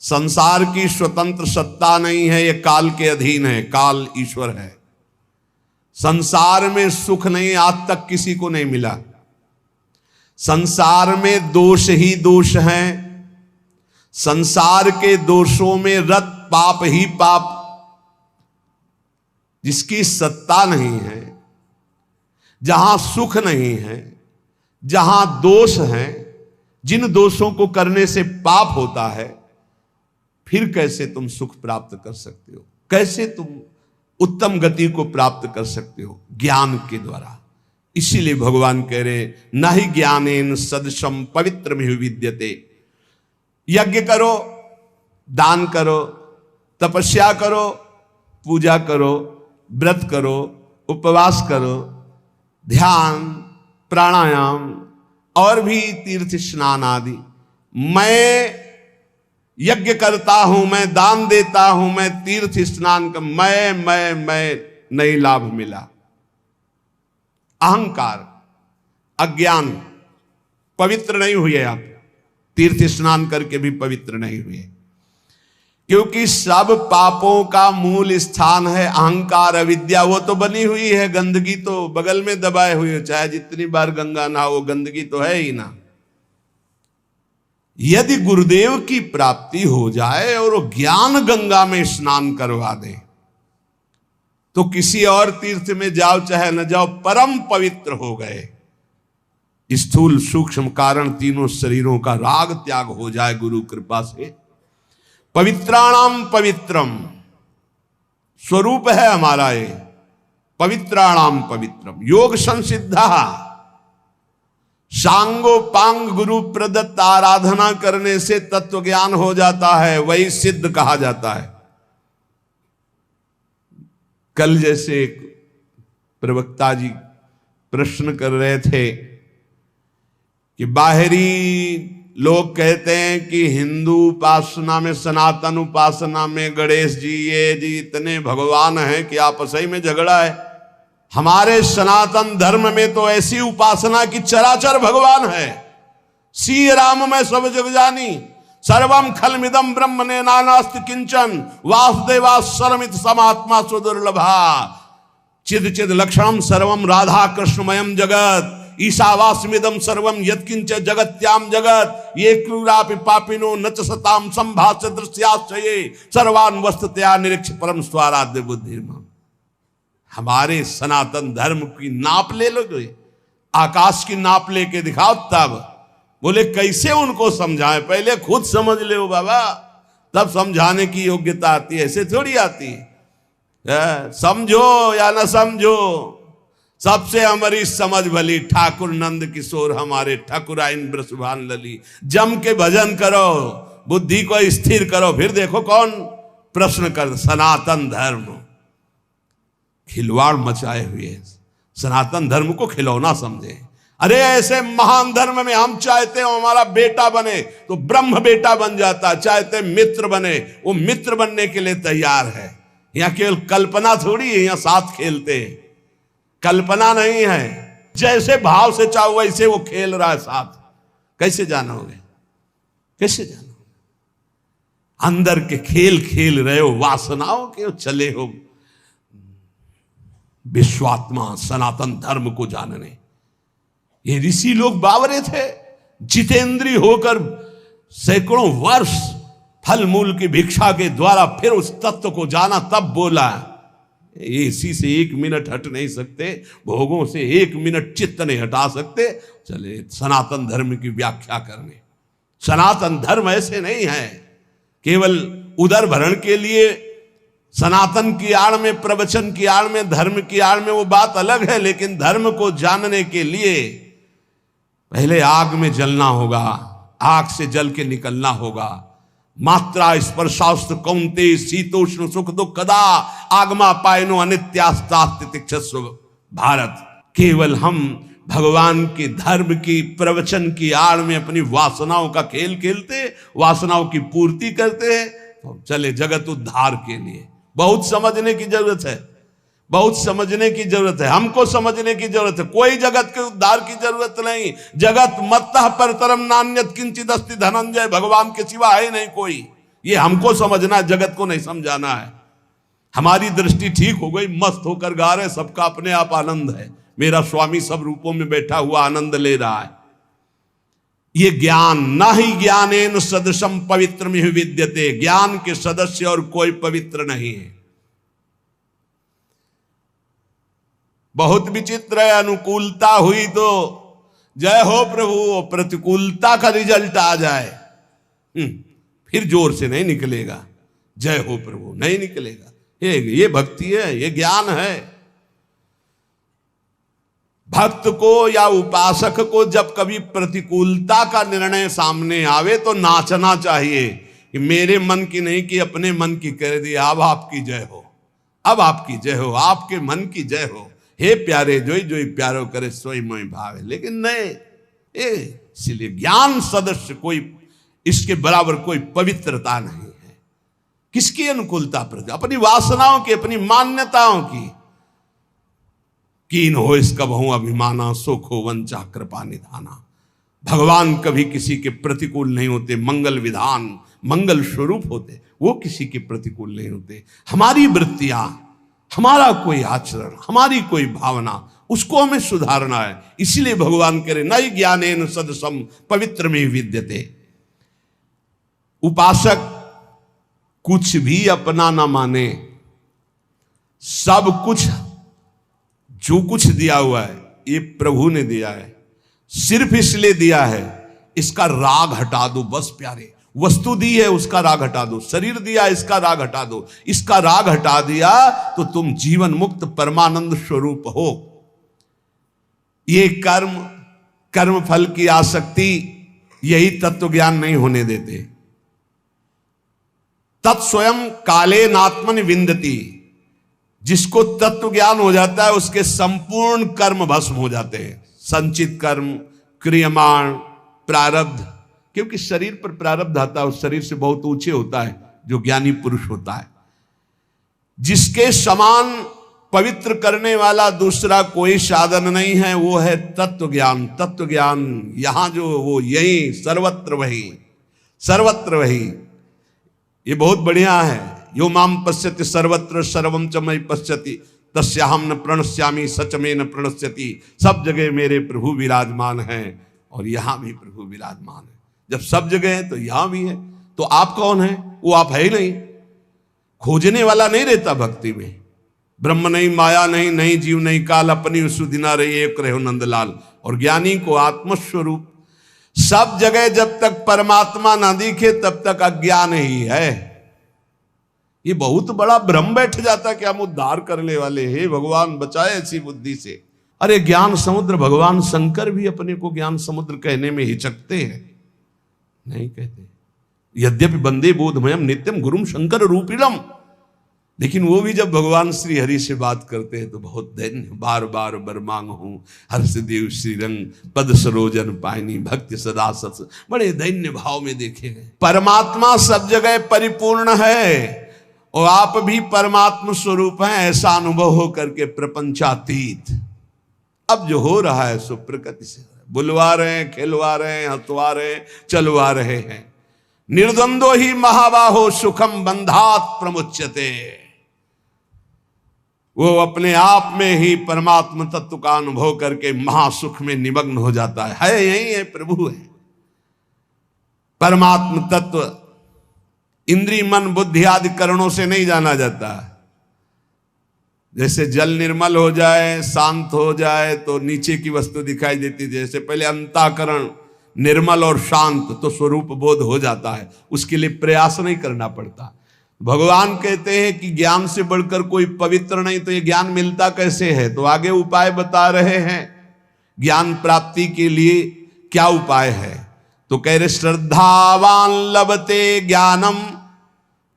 संसार की स्वतंत्र सत्ता नहीं है, यह काल के अधीन है, काल ईश्वर है। संसार में सुख नहीं, आज तक किसी को नहीं मिला। संसार में दोष ही दोष हैं, संसार के दोषों में रत पाप ही पाप। जिसकी सत्ता नहीं है, जहां सुख नहीं है, जहां दोष है, जिन दोषों को करने से पाप होता है, फिर कैसे तुम सुख प्राप्त कर सकते हो? कैसे तुम उत्तम गति को प्राप्त कर सकते हो? ज्ञान के द्वारा। इसीलिए भगवान कह रहे न ही ज्ञानेन सदृशम पवित्रमिह विद्यते। यज्ञ करो, दान करो, तपस्या करो, पूजा करो, व्रत करो, उपवास करो, ध्यान, प्राणायाम और भी तीर्थ स्नान आदि। मैं यज्ञ करता हूं, मैं दान देता हूं, मैं तीर्थ स्नान कर, मैं नहीं लाभ मिला। अहंकार, अज्ञान, पवित्र नहीं हुए आप। तीर्थ स्नान करके भी पवित्र नहीं हुए, क्योंकि सब पापों का मूल स्थान है अहंकार, अविद्या। वो तो बनी हुई है, गंदगी तो बगल में दबाए हुई है, चाहे जितनी बार गंगा नहा, वो गंदगी तो है ही ना। यदि गुरुदेव की प्राप्ति हो जाए और वो ज्ञान गंगा में स्नान करवा दे, तो किसी और तीर्थ में जाओ चाहे न जाओ, परम पवित्र हो गए। स्थूल सूक्ष्म कारण तीनों शरीरों का राग त्याग हो जाए गुरु कृपा से। पवित्राणाम पवित्रम स्वरूप है हमारा ये, पवित्राणाम पवित्रम। योग संसिद्धा, सांगो पांग गुरु प्रदत्त आराधना करने से तत्व ज्ञान हो जाता है, वही सिद्ध कहा जाता है। कल जैसे एक प्रवक्ता जी प्रश्न कर रहे थे कि बाहरी लोग कहते हैं कि हिंदू उपासना में, सनातन उपासना में गणेश जी, ये जी इतने भगवान हैं कि आपस ही में झगड़ा है। हमारे सनातन धर्म में तो ऐसी उपासना की चराचर भगवान है। सी राम में सब जग जानी, सर्वम खलमिदम ब्रह्मणे नानास्ति किंचन, वासुदेवा सर्वमित समात्मा सुदुर्लभा, चिद चिद लक्षणम सर्वम राधा कृष्णमयम जगत, ईशावास्मिदम सर्वम यत्किंच जगत्याम जगत, ये क्रूरापि पापिनो न च सताम संभाष्य दृश्याश्चये, सर्वान् वस्तुतया निरीक्ष परम स्वाराध्य बुद्धिर्मम। हमारे सनातन धर्म की नाप ले लो, जो आकाश की नाप लेके दिखाओ। तब बोले कैसे उनको समझाएं? पहले खुद समझ ले बाबा, तब समझाने की योग्यता आती है, ऐसे थोड़ी आती है। समझो या न समझो, सबसे हमारी समझ भली, ठाकुर नंद किशोर हमारे ठकुराइन ब्रसभान लली। जम के भजन करो, बुद्धि को स्थिर करो, फिर देखो कौन प्रश्न कर। सनातन धर्म खिलवाड़ मचाए हुए, सनातन धर्म को खिलौना समझे। अरे ऐसे महान धर्म में हम चाहते हो हमारा बेटा बने तो ब्रह्म बेटा बन जाता, चाहते मित्र बने, वो मित्र बनने के लिए तैयार है। यहाँ केवल कल्पना थोड़ी है, यहाँ साथ खेलते हैं, कल्पना नहीं है। जैसे भाव से चाहो वैसे वो खेल रहा है साथ। कैसे जानोगे? कैसे जानोगे? अंदर के खेल खेल रहे हो, वासनाओं के चले हो विश्वात्मा सनातन धर्म को जानने। ये ऋषि लोग बावरे थे, जितेंद्रिय होकर सैकड़ों वर्ष फल मूल की भिक्षा के द्वारा फिर उस तत्व को जाना, तब बोला इसी से 1 मिनट हट नहीं सकते, भोगों से 1 मिनट चित्त नहीं हटा सकते, चले सनातन धर्म की व्याख्या करने। सनातन धर्म ऐसे नहीं है केवल उदर भरण के लिए सनातन की आड़ में, प्रवचन की आड़ में, धर्म की आड़ में वो बात अलग है, लेकिन धर्म को जानने के लिए पहले आग में जलना होगा, आग से जल के निकलना होगा। मात्रा स्पर्शास्त्र कौन्ते शीतोष्ण सुख दुखदा आगमा पायनो अनित्यास्तास्ति तिक्षस्व भारत। केवल हम भगवान के धर्म की, प्रवचन की आड़ में अपनी वासनाओं का खेल खेलते, वासनाओं की पूर्ति करते हैं, तो चले जगत उद्धार के लिए। बहुत समझने की जरूरत है, बहुत समझने की जरूरत है, हमको समझने की जरूरत है। कोई जगत के उद्धार की जरूरत नहीं। जगत मत्तः परतरम नान्यत किंचित अस्ति धनंजय, भगवान के सिवा है नहीं कोई। ये हमको समझना है, जगत को नहीं समझाना है। हमारी दृष्टि ठीक हो गई, मस्त होकर गा रहे, सबका अपने आप आनंद है। मेरा स्वामी सब रूपों में बैठा हुआ आनंद ले रहा है। ये ज्ञान न ही ज्ञानेन सदृशम पवित्र में विद्यते, ज्ञान के सदस्य और कोई पवित्र नहीं है। बहुत विचित्र है, अनुकूलता हुई तो जय हो प्रभु, प्रतिकूलता का रिजल्ट आ जाए फिर जोर से नहीं निकलेगा, जय हो प्रभु नहीं निकलेगा। ये भक्ति है, ये ज्ञान है। भक्त को या उपासक को जब कभी प्रतिकूलता का निर्णय सामने आवे तो नाचना चाहिए कि मेरे मन की नहीं कि अपने मन की कर दी, अब आपकी जय हो, अब आपकी जय हो, आपके मन की जय हो। हे प्यारे जोई जोई प्यारो करे सोई मोई भावे। लेकिन नहीं, इसलिए ज्ञान सदस्य कोई, इसके बराबर कोई पवित्रता नहीं है। किसकी अनुकूलता प्रति? अपनी वासनाओं की, अपनी मान्यताओं की। कीन हो इसका बहु अभिमाना, सुख हो वंचा कृपा निधाना। भगवान कभी किसी के प्रतिकूल नहीं होते, मंगल विधान, मंगल स्वरूप होते, वो किसी के प्रतिकूल नहीं होते। हमारी वृत्तियां, हमारा कोई आचरण, हमारी कोई भावना, उसको हमें सुधारना है। इसलिए भगवान कह रहे नई ज्ञानेन सदसम पवित्र में विद्यते। उपासक कुछ भी अपना ना माने, सब कुछ जो कुछ दिया हुआ है ये प्रभु ने दिया है, सिर्फ इसलिए दिया है इसका राग हटा दो बस प्यारे। वस्तु दी है उसका राग हटा दो, शरीर दिया इसका राग हटा दो, इसका राग हटा दिया तो तुम जीवन मुक्त परमानंद स्वरूप हो। ये कर्म फल की आसक्ति, यही तत्व ज्ञान नहीं होने देते। तत्स्वयं काले नात्मनि विंदति, जिसको तत्व ज्ञान हो जाता है उसके संपूर्ण कर्म भस्म हो जाते हैं। संचित कर्म, क्रियमाण, प्रारब्ध, क्योंकि शरीर पर प्रारब्ध आता है, उस शरीर से बहुत ऊंचे होता है जो ज्ञानी पुरुष होता है। जिसके समान पवित्र करने वाला दूसरा कोई साधन नहीं है, वो है तत्व ज्ञान। तत्व ज्ञान यहां जो वो यही सर्वत्र वही, सर्वत्र वही। ये बहुत बढ़िया है। यो माम पश्यति सर्वत्र सर्वम च मयि पश्यति तस्याहम न प्रणश्यामि सच में न प्रणश्यति। सब जगह मेरे प्रभु विराजमान हैं और यहां भी प्रभु विराजमान है। जब सब जगह है तो यहां भी है, तो आप कौन है? वो आप है ही नहीं। खोजने वाला नहीं रहता भक्ति में। ब्रह्म नहीं, माया नहीं, नहीं जीव नहीं काल, अपनी सुदिना रही एक रहो नंदलाल। और ज्ञानी को आत्मस्वरूप सब जगह जब तक परमात्मा ना दिखे तब तक अज्ञान ही है। ये बहुत बड़ा भ्रम बैठ जाता कि हम उद्धार करने वाले, हे भगवान बचाए ऐसी बुद्धि से। अरे ज्ञान समुद्र, भगवान शंकर भी अपने को ज्ञान समुद्र कहने में हिचकते हैं, नहीं कहते। यद्यपि वंदे बोधमयम नित्यम गुरुम शंकर रूपिणम, लेकिन वो भी जब भगवान श्री हरि से बात करते हैं तो बहुत दैन्य। बार बार बर मांग हूं हर्ष देव श्रीरंग पद सरोजन पायनी भक्ति सदा सत। बड़े दैन्य भाव में देखे गए। परमात्मा सब जगह परिपूर्ण है और आप भी परमात्मा स्वरूप हैं, ऐसा अनुभव हो करके प्रपंचातीत। अब जो हो रहा है सो प्रकृति से, बुलवा रहे हैं, खिलवा रहे हैं, हंसवा रहे हैं, चलवा रहे हैं। निर्द्वंदो ही महाबाहो सुखम बंधात प्रमुच्यते। वो अपने आप में ही परमात्मा तत्व का अनुभव करके महासुख में निमग्न हो जाता है। यही है, प्रभु है। परमात्मा तत्व इंद्रिय मन बुद्धि आदि करणों से नहीं जाना जाता। जैसे जल निर्मल हो जाए, शांत हो जाए तो नीचे की वस्तु दिखाई देती। जैसे पहले अंतःकरण निर्मल और शांत तो स्वरूप बोध हो जाता है, उसके लिए प्रयास नहीं करना पड़ता। भगवान कहते हैं कि ज्ञान से बढ़कर कोई पवित्र नहीं, तो ये ज्ञान मिलता कैसे है? तो आगे उपाय बता रहे हैं ज्ञान प्राप्ति के लिए क्या उपाय है। तो कह रहे श्रद्धावान लभते ज्ञानम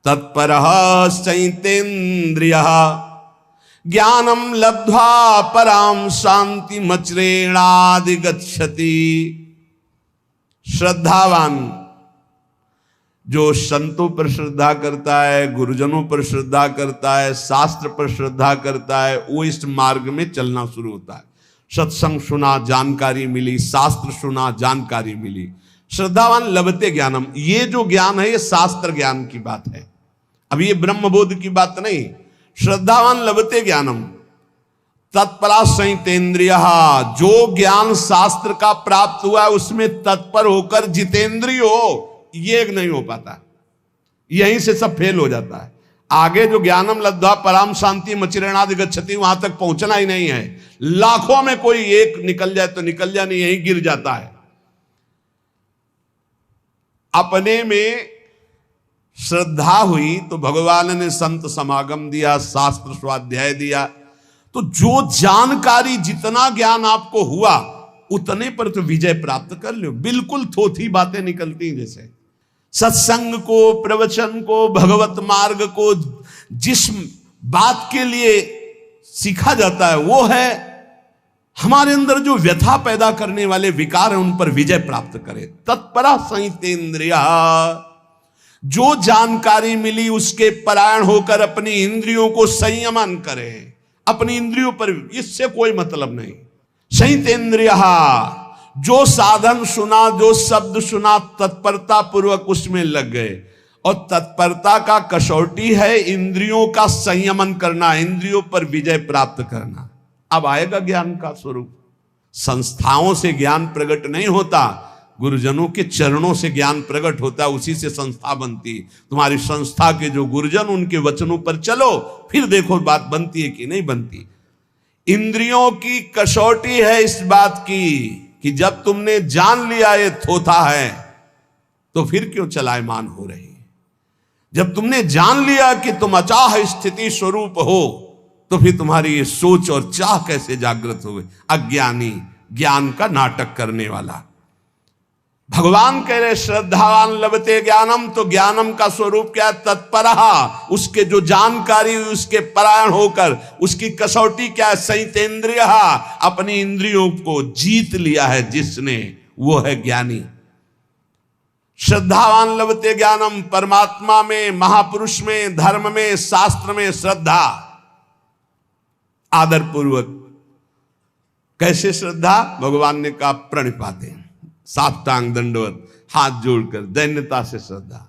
तत्परः संयतेन्द्रियः ज्ञानम लब्ध्वा पराम शांति मचरेणाधिगच्छति। श्रद्धावान जो संतों पर श्रद्धा करता है, गुरुजनों पर श्रद्धा करता है, शास्त्र पर श्रद्धा करता है, वो इस मार्ग में चलना शुरू होता है। सत्संग सुना, जानकारी मिली, शास्त्र सुना, जानकारी मिली। श्रद्धावान लभते ज्ञानम, ये जो ज्ञान है ये शास्त्र ज्ञान की बात है, अब ये ब्रह्मबोध की बात नहीं। श्रद्धावान लभते ज्ञानम तत्परा संयतेन्द्रियः, जो ज्ञान शास्त्र का प्राप्त हुआ है उसमें तत्पर होकर जितेंद्रिय हो, ये नहीं हो पाता, यहीं से सब फेल हो जाता है। आगे जो ज्ञानम लब्ध्वा पराम शांति मचिरेणाधिगच्छति, वहां तक पहुंचना ही नहीं है। लाखों में कोई एक निकल जाए तो निकल जाए, नहीं यहीं गिर जाता है। अपने में श्रद्धा हुई तो भगवान ने संत समागम दिया, शास्त्र स्वाध्याय दिया, तो जो जानकारी, जितना ज्ञान आपको हुआ उतने पर तो विजय प्राप्त कर लो। बिल्कुल थोथी बातें निकलती हैं, जैसे सत्संग को, प्रवचन को, भगवत मार्ग को जिस बात के लिए सीखा जाता है वो है हमारे अंदर जो व्यथा पैदा करने वाले विकार हैं उन पर विजय प्राप्त करे। तत्परा संयतेन्द्रियः, जो जानकारी मिली उसके परायण होकर अपनी इंद्रियों को संयमन करे, अपनी इंद्रियों पर इससे कोई मतलब नहीं। संयतेन्द्रियः, जो साधन सुना, जो शब्द सुना, तत्परता पूर्वक उसमें लग गए। और तत्परता का कसौटी है इंद्रियों का संयमन करना, इंद्रियों पर विजय प्राप्त करना। अब आएगा ज्ञान का स्वरूप। संस्थाओं से ज्ञान प्रकट नहीं होता, गुरुजनों के चरणों से ज्ञान प्रकट होता है, उसी से संस्था बनती। तुम्हारी संस्था के जो गुरुजन, उनके वचनों पर चलो, फिर देखो बात बनती है कि नहीं बनती। इंद्रियों की कसौटी है इस बात की कि जब तुमने जान लिया ये थोथा है तो फिर क्यों चलायमान हो रही। जब तुमने जान लिया कि तुम अचाह स्थिति स्वरूप हो तो फिर तुम्हारी ये सोच और चाह कैसे जागृत हो गई। अज्ञानी, ज्ञान का नाटक करने वाला। भगवान कह रहे श्रद्धावान लभते ज्ञानम, तो ज्ञानम का स्वरूप क्या है? तत्परः, उसके जो जानकारी हुई उसके परायण होकर। उसकी कसौटी क्या है? संयतेन्द्रियः, अपनी इंद्रियों को जीत लिया है जिसने, वो है ज्ञानी। श्रद्धावान लभते ज्ञानम, परमात्मा में, महापुरुष में, धर्म में, शास्त्र में श्रद्धा, आदर पूर्वक। कैसे श्रद्धा? भगवान ने कहा प्रणिपाते, साष्टांग दंडवत, हाथ जोड़कर दैन्यता से श्रद्धा।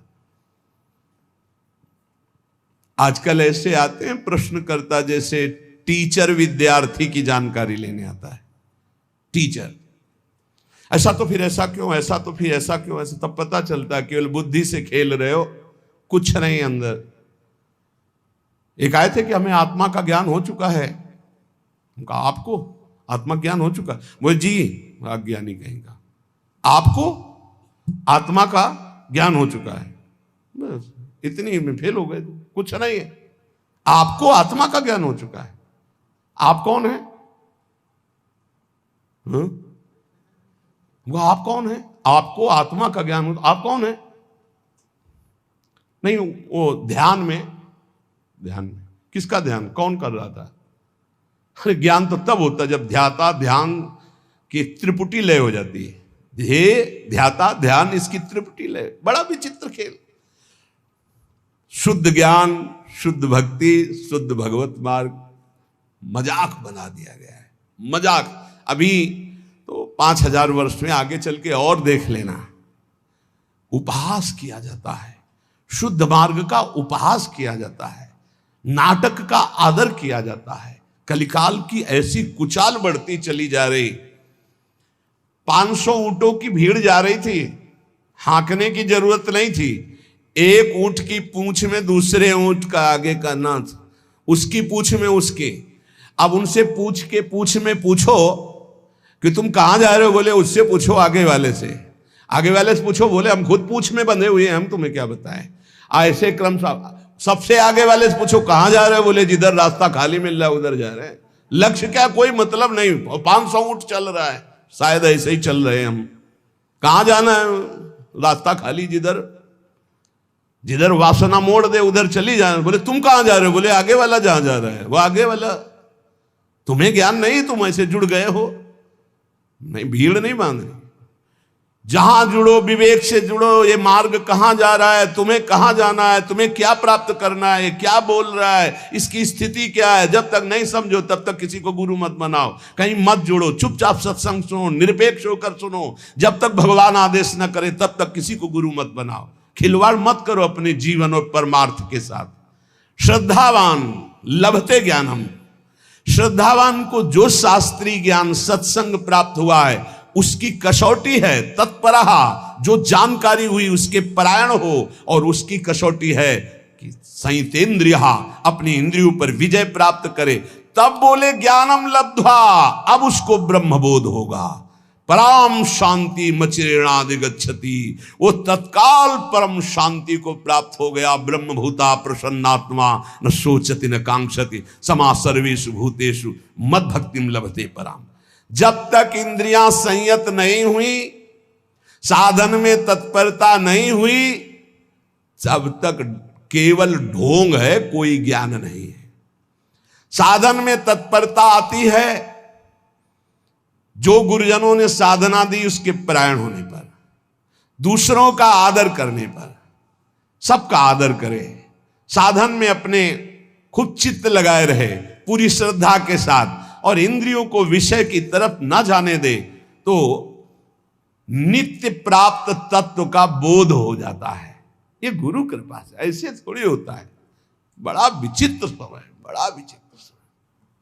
आजकल ऐसे आते हैं प्रश्नकर्ता, जैसे टीचर विद्यार्थी की जानकारी लेने आता है। टीचर, ऐसा तो फिर ऐसा क्यों, ऐसा तो फिर ऐसा क्यों, ऐसा तब पता चलता है केवल बुद्धि से खेल रहे हो, कुछ नहीं अंदर। एक आए थे कि हमें आत्मा का ज्ञान हो चुका है। उनका आपको आत्मा ज्ञान हो चुका? वो जी अज्ञानी कहेगा, आपको आत्मा का ज्ञान हो चुका है, बस इतनी में फेल हो गए। कुछ नहीं है, आपको आत्मा का ज्ञान हो चुका है। आप कौन है? वो आप कौन है? आपको आत्मा का ज्ञान हो, आप कौन है? नहीं, वो ध्यान में किसका ध्यान, कौन कर रहा था? अरे ज्ञान तो तब होता जब ध्याता ध्यान की त्रिपुटी लय हो जाती है। ध्येय, ध्याता, ध्यान, इसकी त्रिपुटी लय। बड़ा विचित्र खेल। शुद्ध ज्ञान, शुद्ध भक्ति, शुद्ध भगवत मार्ग मजाक बना दिया गया है। मजाक। अभी तो 5000 वर्ष में आगे चल के और देख लेना, उपहास किया जाता है, शुद्ध मार्ग का उपहास किया जाता है, नाटक का आदर किया जाता है। कलिकाल की ऐसी कुचाल बढ़ती चली जा रही। 500 ऊंटों की भीड़ जा रही थी, हाँकने की जरूरत नहीं थी। एक ऊंट की पूंछ में दूसरे ऊंट का आगे का नाथ, उसकी पूंछ में उसके। अब उनसे पूछ में पूछो कि तुम कहां जा रहे हो, बोले उससे पूछो आगे वाले से। आगे वाले से पूछो, बोले हम खुद पूंछ में बंधे हुए हैं, हम तुम्हें क्या बताएं। ऐसे क्रम सबसे आगे वाले से पूछो कहां जा रहे हो, बोले जिधर रास्ता खाली मिल रहा है उधर जा रहे हैं। लक्ष्य क्या, कोई मतलब नहीं। 500 ऊंट चल रहा है, शायद ऐसे ही चल रहे हैं हम। कहां जाना है, रास्ता खाली, जिधर जिधर वासना मोड़ दे उधर चली जाए। बोले तुम कहां जा रहे हो, बोले आगे वाला जहां जा रहा है वो आगे वाला। तुम्हें ज्ञान नहीं, तुम ऐसे जुड़ गए हो। नहीं, भीड़ नहीं बांधनी, जहां जुड़ो विवेक से जुड़ो। ये मार्ग कहां जा रहा है, तुम्हें कहां जाना है, तुम्हें क्या प्राप्त करना है, क्या बोल रहा है, इसकी स्थिति क्या है। जब तक नहीं समझो तब तक किसी को गुरु मत बनाओ, कहीं मत जुड़ो, चुपचाप सत्संग सुनो, निरपेक्ष होकर सुनो। जब तक भगवान आदेश न करे तब तक किसी को गुरु मत बनाओ। खिलवाड़ मत करो अपने जीवन और परमार्थ के साथ। श्रद्धावान लभते ज्ञानम, श्रद्धावान को जो शास्त्रीय ज्ञान सत्संग प्राप्त हुआ है उसकी कसौटी है तत्परहा, जो जानकारी हुई उसके परायण हो। और उसकी कसौटी है कि संयतेन्द्रिया, अपनी इंद्रियों पर विजय प्राप्त करे। तब बोले ज्ञानम लब्ध्वा, अब उसको ब्रह्मबोध होगा। परम शांति मचिरेणादिगच्छति, वो तत्काल परम शांति को प्राप्त हो गया। ब्रह्मभूता प्रसन्नात्मा न शोचति न कांक्षति, समा सर्वेषु भूतेषु मद भक्तिम लभते पराम। जब तक इंद्रियां संयत नहीं हुई, साधन में तत्परता नहीं हुई, तब तक केवल ढोंग है, कोई ज्ञान नहीं है। साधन में तत्परता आती है जो गुरुजनों ने साधना दी उसके परायण होने पर, दूसरों का आदर करने पर। सबका आदर करे, साधन में अपने खुद चित्त लगाए रहे पूरी श्रद्धा के साथ, और इंद्रियों को विषय की तरफ न जाने दे, तो नित्य प्राप्त तत्व का बोध हो जाता है। ये गुरु कृपा से, ऐसे थोड़ी होता है। बड़ा विचित्र समय, बड़ा विचित्र समय।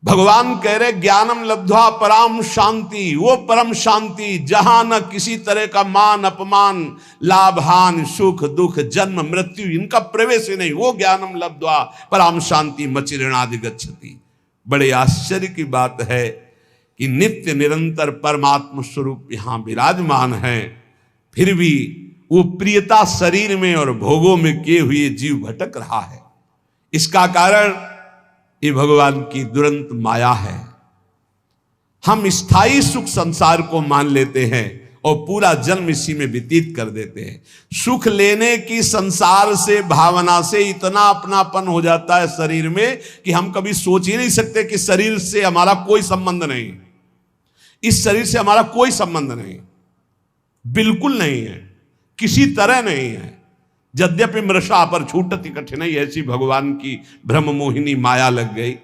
भगवान कह रहे ज्ञानम लब्ध्वा पराम शांति, वो परम शांति जहां न किसी तरह का मान अपमान, लाभ हानि, सुख दुख, जन्म मृत्यु, इनका प्रवेश ही नहीं। वो ज्ञानम लब्ध्वा पराम शांति मचिरेणादिगच्छति। बड़े आश्चर्य की बात है कि नित्य निरंतर परमात्म स्वरूप यहां विराजमान है, फिर भी वो प्रियता शरीर में और भोगों में किए हुए जीव भटक रहा है। इसका कारण ये भगवान की दुरंत माया है। हम स्थायी सुख संसार को मान लेते हैं और पूरा जन्म इसी में व्यतीत कर देते हैं। सुख लेने की संसार से भावना से इतना अपनापन हो जाता है शरीर में कि हम कभी सोच ही नहीं सकते कि शरीर से हमारा कोई संबंध नहीं, इस शरीर से हमारा कोई संबंध नहीं, बिल्कुल नहीं है, किसी तरह नहीं है। यद्यपि मृषा पर छूटति कठिनाई, ऐसी भगवान की ब्रह्म मोहिनी माया लग गई।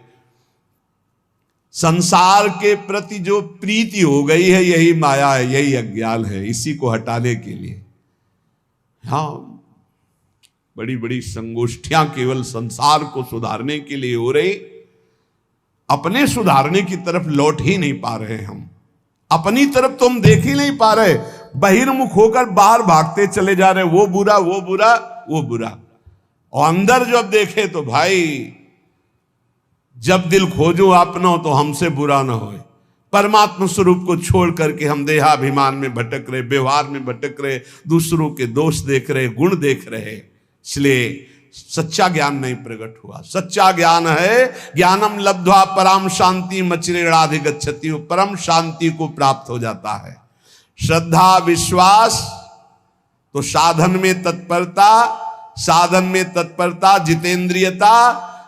संसार के प्रति जो प्रीति हो गई है यही माया है, यही अज्ञान है। इसी को हटाने के लिए हाँ बड़ी बड़ी संगोष्ठियां केवल संसार को सुधारने के लिए हो रही, अपने सुधारने की तरफ लौट ही नहीं पा रहे। हम अपनी तरफ तो हम देख ही नहीं पा रहे, बहिर्मुख होकर बाहर भागते चले जा रहे। वो बुरा वो बुरा वो बुरा, और अंदर जब देखे तो भाई जब दिल खोजो अपनो तो हमसे बुरा ना होए। परमात्मा स्वरूप को छोड़ करके हम देहाभिमान में भटक रहे, व्यवहार में भटक रहे, दूसरों के दोष देख रहे, गुण देख रहे। इसलिए सच्चा ज्ञान नहीं प्रकट हुआ। सच्चा ज्ञान है ज्ञानम लब्ध्वा पराम शांति मचिरेणाधिगच्छति, परम शांति को प्राप्त हो जाता है। श्रद्धा विश्वास तो साधन में तत्परता, साधन में तत्परता जितेंद्रियता,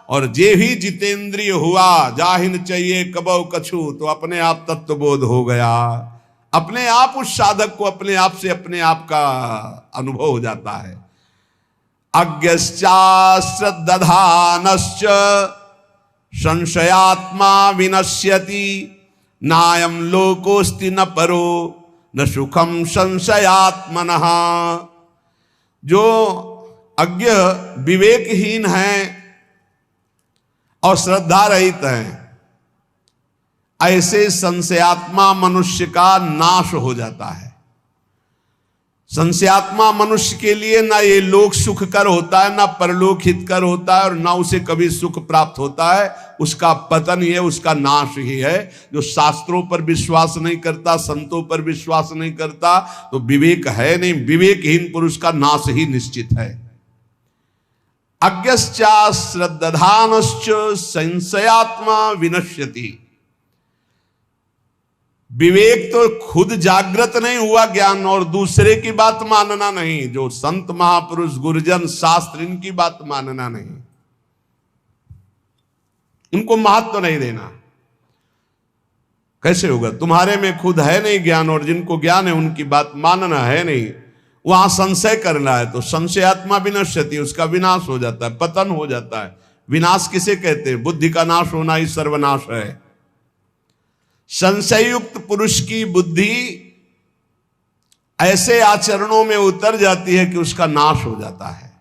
और जे ही जितेंद्रिय हुआ जाहिन चाहिए कबौ कछु, तो अपने आप तत्वबोध हो गया। अपने आप उस साधक को अपने आप से अपने आप का अनुभव हो जाता है। अज्ञश्चा श्रद्धानश्च संशयात्मा विनश्यति, नायम लोकोस्ति न परो न सुखम संशयात्मनः। जो अज्ञ विवेकहीन है और श्रद्धा रहित हैं, ऐसे संशयात्मा मनुष्य का नाश हो जाता है। संशयात्मा मनुष्य के लिए ना ये लोक सुख कर होता है, ना परलोक हित कर होता है, और ना उसे कभी सुख प्राप्त होता है। उसका पतन ही है, उसका नाश ही है। जो शास्त्रों पर विश्वास नहीं करता, संतों पर विश्वास नहीं करता, तो विवेक है नहीं। विवेकहीन पुरुष का नाश ही निश्चित है। अज्ञश्चा श्रद्धानश्च संशयात्मा विनश्यति। विवेक तो खुद जागृत नहीं हुआ ज्ञान, और दूसरे की बात मानना नहीं, जो संत महापुरुष गुरुजन शास्त्र इनकी बात मानना नहीं, उनको महत्व नहीं देना। कैसे होगा? तुम्हारे में खुद है नहीं ज्ञान, और जिनको ज्ञान है उनकी बात मानना है नहीं, वहां संशय करना है तो संशयात्मा विनश्यति, उसका विनाश हो जाता है, पतन हो जाता है। विनाश किसे कहते हैं? बुद्धि का नाश होना ही सर्वनाश है। संशयुक्त पुरुष की बुद्धि ऐसे आचरणों में उतर जाती है कि उसका नाश हो जाता है।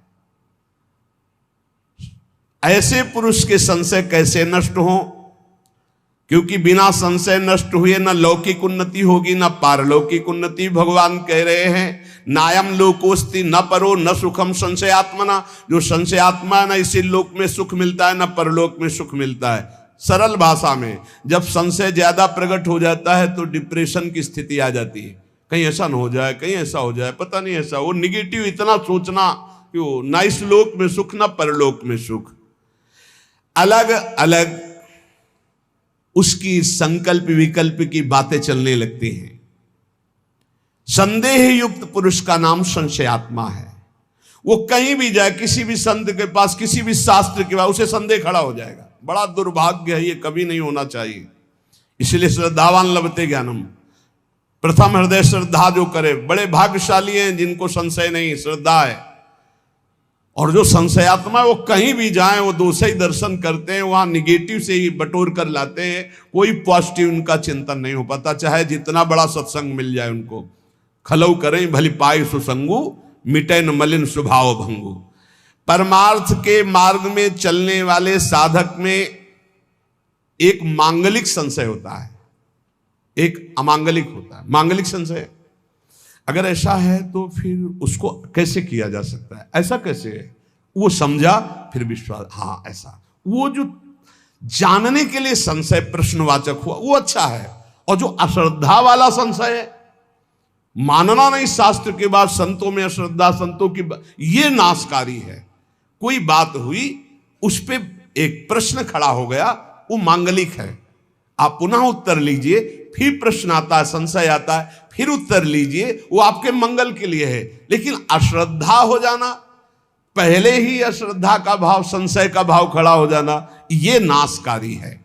ऐसे पुरुष के संशय कैसे नष्ट हो? क्योंकि बिना संशय नष्ट हुए न लौकिक उन्नति होगी न पारलौकिक उन्नति। भगवान कह रहे हैं नायम लोकोस्ति न परो न सुखम संशयात्मना। जो संशयात्मा न इसी लोक में सुख मिलता है न परलोक में सुख मिलता है। सरल भाषा में, जब संशय ज्यादा प्रकट हो जाता है तो डिप्रेशन की स्थिति आ जाती है। कहीं ऐसा न हो जाए, कहीं ऐसा हो जाए, पता नहीं ऐसा। वो निगेटिव इतना सोचना कि वो ना इस लोक में सुख ना परलोक में सुख। अलग अलग उसकी संकल्प विकल्प की बातें चलने लगती हैं। संदेह युक्त पुरुष का नाम संशयात्मा है। वो कहीं भी जाए, किसी भी संत के पास, किसी भी शास्त्र के पास, उसे संदेह खड़ा हो जाएगा। बड़ा दुर्भाग्य है, ये कभी नहीं होना चाहिए। इसलिए श्रद्धावान लभते ज्ञानम, प्रथम हृदय श्रद्धा जो करे, बड़े भाग्यशाली हैं जिनको संशय नहीं, श्रद्धा है। और जो संशयात्मा वो कहीं भी जाएं, वो दोष ही दर्शन करते हैं, वहां निगेटिव से ही बटोर कर लाते हैं। कोई पॉजिटिव उनका चिंतन नहीं हो पाता, चाहे जितना बड़ा सत्संग मिल जाए उनको। खलऊ करें भली पाई सुसंगु, मिटे न मलिन स्वभाव भंगु। परमार्थ के मार्ग में चलने वाले साधक में एक मांगलिक संशय होता है, एक अमांगलिक होता है। मांगलिक संशय अगर ऐसा है तो फिर उसको कैसे किया जा सकता है? ऐसा कैसे है? वो समझा फिर विश्वास, हाँ ऐसा। वो जो जानने के लिए संशय प्रश्नवाचक हुआ वो अच्छा है। और जो अश्रद्धा वाला संशय है, मानना नहीं शास्त्र के बाद, संतों में अश्रद्धा, संतों की ये नाशकारी है। कोई बात हुई, उस पे एक प्रश्न खड़ा हो गया, वो मांगलिक है। आप पुनः उत्तर लीजिए, फिर प्रश्न आता है, संशय आता है, फिर उत्तर लीजिए, वो आपके मंगल के लिए है। लेकिन अश्रद्धा हो जाना, पहले ही अश्रद्धा का भाव, संशय का भाव खड़ा हो जाना, ये नाशकारी है।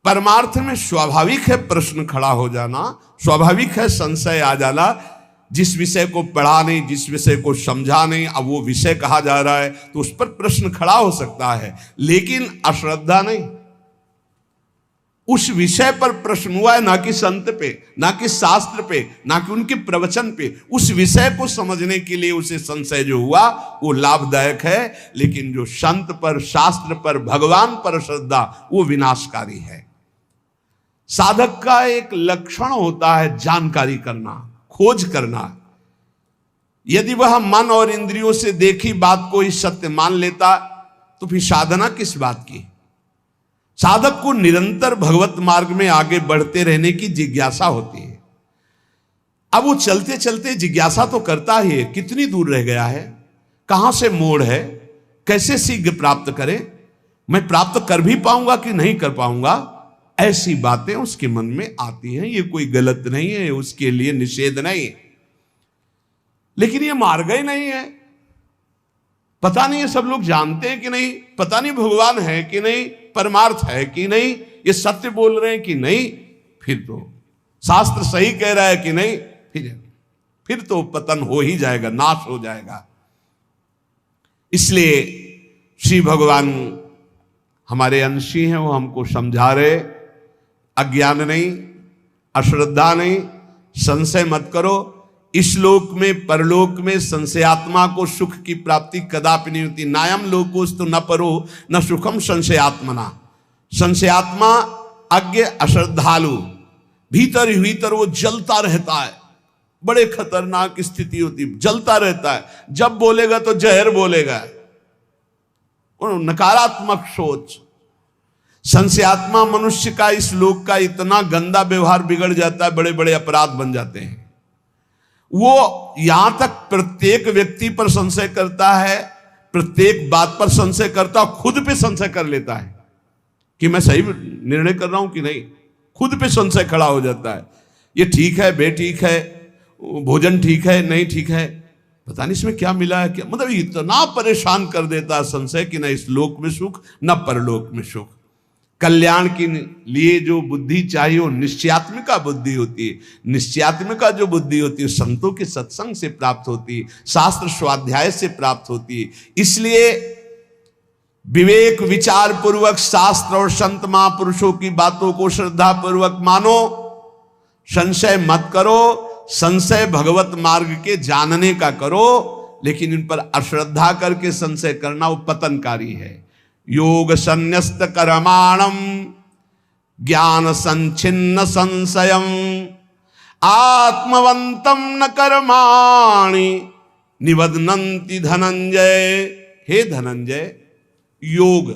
परमार्थ में स्वाभाविक है प्रश्न खड़ा हो जाना, स्वाभाविक है संशय आ जाना। जिस विषय को पढ़ा नहीं, जिस विषय को समझा नहीं, अब वो विषय कहा जा रहा है तो उस पर प्रश्न खड़ा हो सकता है, लेकिन अश्रद्धा नहीं। उस विषय पर प्रश्न हुआ है, ना कि संत पे, ना कि शास्त्र पे, ना कि उनके प्रवचन पे। उस विषय को समझने के लिए उसे संशय जो हुआ वो लाभदायक है। लेकिन जो संत पर, शास्त्र पर, भगवान पर श्रद्धा, वो विनाशकारी है। साधक का एक लक्षण होता है जानकारी करना, खोज करना। यदि वह मन और इंद्रियों से देखी बात को ही सत्य मान लेता तो फिर साधना किस बात की? साधक को निरंतर भगवत मार्ग में आगे बढ़ते रहने की जिज्ञासा होती है। अब वो चलते चलते जिज्ञासा तो करता ही है, कितनी दूर रह गया है, कहां से मोड़ है, कैसे शीघ्र प्राप्त करे, मैं प्राप्त कर भी पाऊंगा कि नहीं कर पाऊंगा। ऐसी बातें उसके मन में आती हैं। ये कोई गलत नहीं है, उसके लिए निषेध नहीं है, लेकिन ये मार्ग ही नहीं है। पता नहीं है सब लोग जानते हैं कि नहीं, पता नहीं भगवान है कि नहीं, परमार्थ है कि नहीं, ये सत्य बोल रहे हैं कि नहीं, फिर तो शास्त्र सही कह रहा है कि नहीं, फिर तो पतन हो ही जाएगा, नाश हो जाएगा। इसलिए श्री भगवान हमारे अंशी हैं, वो हमको समझा रहे, अज्ञान नहीं, अश्रद्धा नहीं, संशय मत करो। इस लोक में, परलोक में संशयात्मा को सुख की प्राप्ति कदापि नहीं होती। नायम लोकोस्तु न परो न सुखम संशयात्मना। संशयात्मा अज्ञ अश्रद्धालु, भीतर ही भीतर वो जलता रहता है। बड़े खतरनाक स्थिति होती, जलता रहता है। जब बोलेगा तो जहर बोलेगा, नकारात्मक सोच। संशयात्मा मनुष्य का, इस लोक का इतना गंदा व्यवहार बिगड़ जाता है, बड़े बड़े अपराध बन जाते हैं। वो यहां तक प्रत्येक व्यक्ति पर संशय करता है, प्रत्येक बात पर संशय करता, खुद पे संशय कर लेता है कि मैं सही निर्णय कर रहा हूं कि नहीं। खुद पे संशय खड़ा हो जाता है, ये ठीक है बेठीक है, भोजन ठीक है नहीं ठीक है, पता नहीं इसमें क्या मिला है क्या। मतलब इतना परेशान कर देता है संशय कि न इस लोक में सुख न परलोक में सुख। कल्याण के लिए जो बुद्धि चाहिए वो निश्चयात्मिका बुद्धि होती है। निश्चयात्मिका जो बुद्धि होती है संतों के सत्संग से प्राप्त होती है, शास्त्र स्वाध्याय से प्राप्त होती है। इसलिए विवेक विचार पूर्वक शास्त्र और संत महापुरुषों की बातों को श्रद्धा पूर्वक मानो, संशय मत करो। संशय भगवत मार्ग के जानने का करो, लेकिन इन पर अश्रद्धा करके संशय करना वो पतनकारी है। योग संन्यस्त कर्माणम ज्ञान संचिन्न संशयम आत्मवंतम न कर्माणि निबध्नन्ति धनंजय। हे धनंजय, योग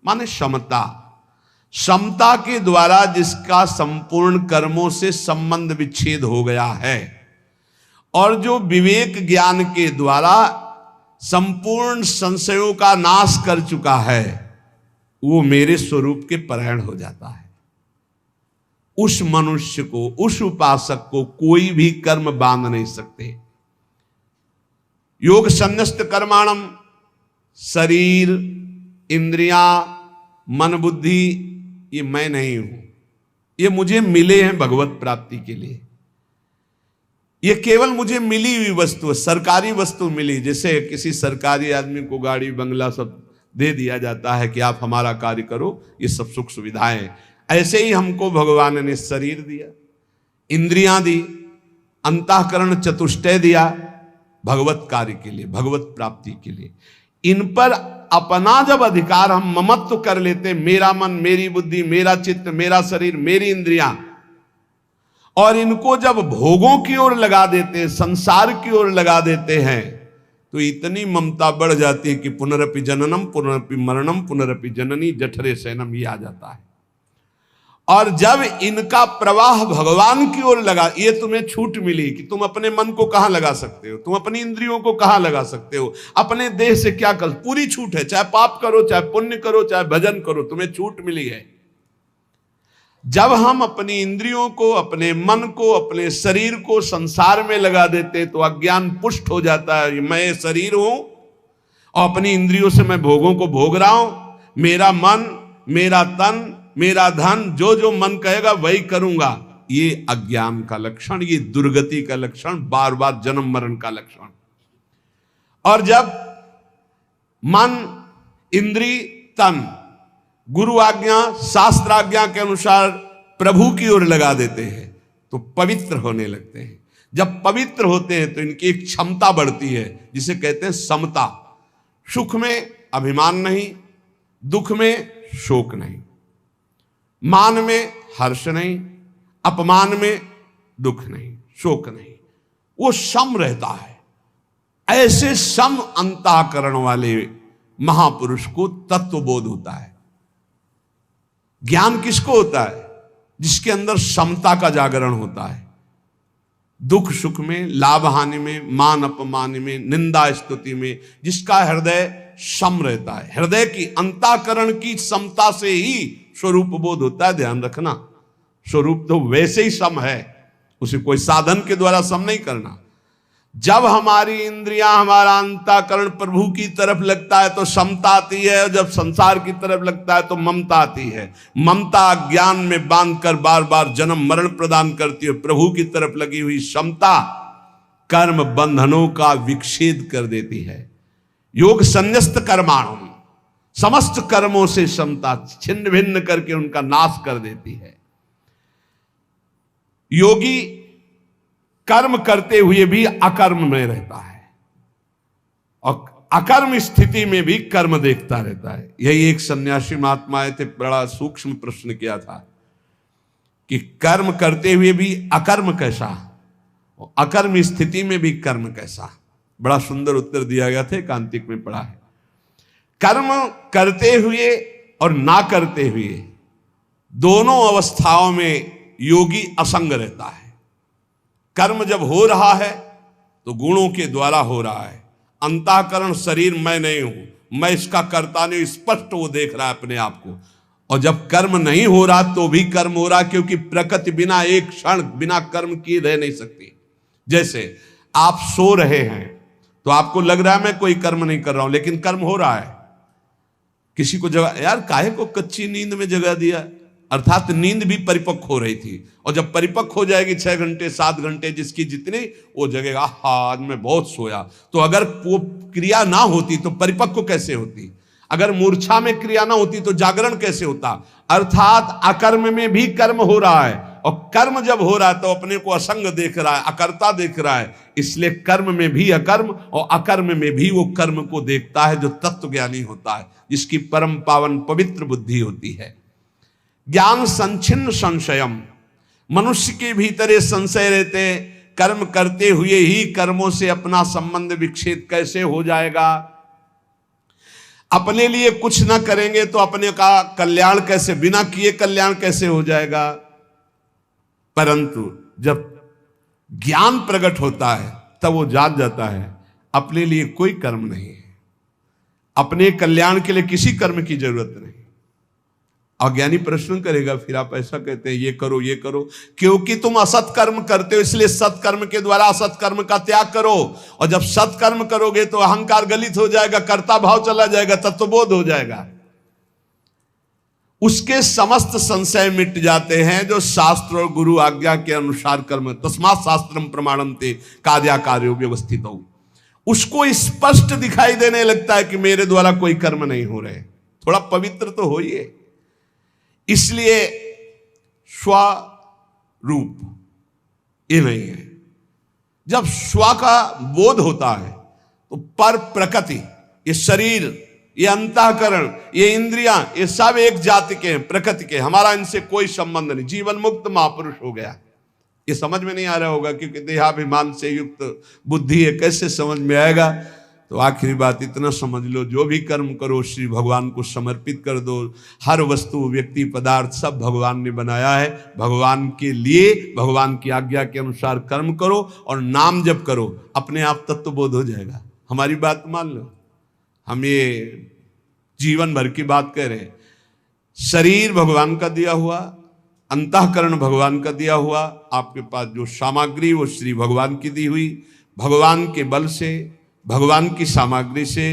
माने समता, समता के द्वारा जिसका संपूर्ण कर्मों से संबंध विच्छेद हो गया है और जो विवेक ज्ञान के द्वारा संपूर्ण संशयों का नाश कर चुका है, वो मेरे स्वरूप के परायण हो जाता है। उस मनुष्य को, उस उपासक को कोई भी कर्म बांध नहीं सकते। योग संन्यस्त कर्माणम, शरीर इंद्रियां मन बुद्धि ये मैं नहीं हूं, ये मुझे मिले हैं भगवत प्राप्ति के लिए। ये केवल मुझे मिली हुई वस्तु है, सरकारी वस्तु मिली। जैसे किसी सरकारी आदमी को गाड़ी बंगला सब दे दिया जाता है कि आप हमारा कार्य करो, ये सब सुख सुविधाएं, ऐसे ही हमको भगवान ने शरीर दिया, इंद्रियां दी, अंतःकरण चतुष्टय दिया भगवत कार्य के लिए, भगवत प्राप्ति के लिए। इन पर अपना जब अधिकार हम ममत्व कर लेते, मेरा मन मेरी बुद्धि मेरा चित्त मेरा शरीर मेरी इंद्रियां, और इनको जब भोगों की ओर लगा देते, संसार की ओर लगा देते हैं, तो इतनी ममता बढ़ जाती है कि पुनरपि जननम पुनरपि मरणम पुनरपि जननी जठरे शयनम ये आ जाता है। और जब इनका प्रवाह भगवान की ओर लगा, ये तुम्हें छूट मिली कि तुम अपने मन को कहां लगा सकते हो, तुम अपनी इंद्रियों को कहां लगा सकते हो, अपने देह से क्या कर, पूरी छूट है। चाहे पाप करो, चाहे पुण्य करो, चाहे भजन करो, तुम्हें छूट मिली है। जब हम अपनी इंद्रियों को, अपने मन को, अपने शरीर को संसार में लगा देते तो अज्ञान पुष्ट हो जाता है। मैं शरीर हूं और अपनी इंद्रियों से मैं भोगों को भोग रहा हूं, मेरा मन मेरा तन मेरा धन, जो जो मन कहेगा वही करूंगा। ये अज्ञान का लक्षण, ये दुर्गति का लक्षण, बार बार जन्म मरण का लक्षण। और जब मन इंद्री तन गुरु आज्ञा शास्त्र आज्ञा के अनुसार प्रभु की ओर लगा देते हैं तो पवित्र होने लगते हैं। जब पवित्र होते हैं तो इनकी एक क्षमता बढ़ती है जिसे कहते हैं समता। सुख में अभिमान नहीं, दुख में शोक नहीं, मान में हर्ष नहीं, अपमान में दुख नहीं, शोक नहीं, वो सम रहता है। ऐसे सम अंतःकरण वाले महापुरुष को तत्वबोध होता है। ज्ञान किसको होता है? जिसके अंदर समता का जागरण होता है। दुख सुख में, लाभ हानि में, मान अपमान में, निंदा स्तुति में जिसका हृदय सम रहता है। हृदय की अंतःकरण की समता से ही स्वरूप बोध होता है। ध्यान रखना, स्वरूप तो वैसे ही सम है, उसे कोई साधन के द्वारा सम नहीं करना। जब हमारी इंद्रियां, हमारा अंतःकरण प्रभु की तरफ लगता है तो समता आती है, और जब संसार की तरफ लगता है तो ममता आती है। ममता ज्ञान में बांधकर बार बार जन्म मरण प्रदान करती है। प्रभु की तरफ लगी हुई समता कर्म बंधनों का विच्छेद कर देती है। योग संन्यस्त कर्माणु, समस्त कर्मों से समता छिन्न भिन्न करके उनका नाश कर देती है। योगी कर्म करते हुए भी अकर्म में रहता है और अकर्म स्थिति में भी कर्म देखता रहता है। यही एक सन्यासी महात्मा आए थे, बड़ा सूक्ष्म प्रश्न किया था कि कर्म करते हुए भी अकर्म कैसा, और अकर्म स्थिति में भी कर्म कैसा। बड़ा सुंदर उत्तर दिया गया था, कांतिक में पढ़ा है। कर्म करते हुए और ना करते हुए दोनों अवस्थाओं में योगी असंग रहता है। कर्म जब हो रहा है तो गुणों के द्वारा हो रहा है, अंतःकरण शरीर मैं नहीं हूं, मैं इसका कर्ता नहीं, स्पष्ट वो देख रहा है अपने आप को। और जब कर्म नहीं हो रहा तो भी कर्म हो रहा, क्योंकि प्रकृति बिना एक क्षण बिना कर्म किए रह नहीं सकती। जैसे आप सो रहे हैं तो आपको लग रहा है मैं कोई कर्म नहीं कर रहा हूं, लेकिन कर्म हो रहा है। किसी को जगह, यार काहे को कच्ची नींद में जगा दिया, अर्थात नींद भी परिपक्व हो रही थी, और जब परिपक्व हो जाएगी 6 घंटे 7 घंटे जिसकी जितनी, वो जगेगा आज मैं बहुत सोया। तो अगर वो क्रिया ना होती तो परिपक्व कैसे होती, अगर मूर्छा में क्रिया ना होती तो जागरण कैसे होता। अर्थात अकर्म में भी कर्म हो रहा है, और कर्म जब हो रहा है तो अपने को असंग देख रहा है, अकर्ता देख रहा है। इसलिए कर्म में भी अकर्म और अकर्म में भी वो कर्म को देखता है जो तत्व ज्ञानी होता है, जिसकी परम पावन पवित्र बुद्धि होती है। ज्ञान संचिन्न संशयम, मनुष्य के भीतर ये संशय रहते, कर्म करते हुए ही कर्मों से अपना संबंध विक्षेप कैसे हो जाएगा, अपने लिए कुछ ना करेंगे तो अपने का कल्याण कैसे, बिना किए कल्याण कैसे हो जाएगा। परंतु जब ज्ञान प्रकट होता है तब वो जान जाता है अपने लिए कोई कर्म नहीं है, अपने कल्याण के लिए किसी कर्म की जरूरत नहीं। अज्ञानी प्रश्न करेगा, फिर आप ऐसा कहते हैं ये करो ये करो, क्योंकि तुम असत कर्म करते हो, इसलिए सत्कर्म के द्वारा असत कर्म का त्याग करो। और जब सत्कर्म करोगे तो अहंकार गलित हो जाएगा, कर्ता भाव चला जाएगा, तत्वबोध हो जाएगा, उसके समस्त संशय मिट जाते हैं। जो शास्त्र और गुरु आज्ञा के अनुसार कर्म, तस्मात् शास्त्रम प्रमाणन्ते कार्या कार्यो व्यवस्थित हो, उसको स्पष्ट दिखाई देने लगता है कि मेरे द्वारा कोई कर्म नहीं हो रहे। थोड़ा पवित्र तो होइए। इसलिए स्वरूप ये नहीं है। जब स्व का बोध होता है तो पर प्रकृति, ये शरीर, ये अंतःकरण, ये इंद्रियां, ये सब एक जाति के हैं, प्रकृति के, हमारा इनसे कोई संबंध नहीं। जीवन मुक्त महापुरुष हो गया। ये समझ में नहीं आ रहा होगा क्योंकि देहाभिमान से युक्त बुद्धि है, कैसे समझ में आएगा। तो आखिरी बात इतना समझ लो, जो भी कर्म करो श्री भगवान को समर्पित कर दो। हर वस्तु, व्यक्ति, पदार्थ सब भगवान ने बनाया है, भगवान के लिए, भगवान की आज्ञा के अनुसार कर्म करो और नाम जप करो, अपने आप तत्वबोध हो जाएगा। हमारी बात मान लो, हम ये जीवन भर की बात कह रहे हैं। शरीर भगवान का दिया हुआ, अंतःकरण भगवान का दिया हुआ, आपके पास जो सामग्री वो श्री भगवान की दी हुई, भगवान के बल से, भगवान की सामग्री से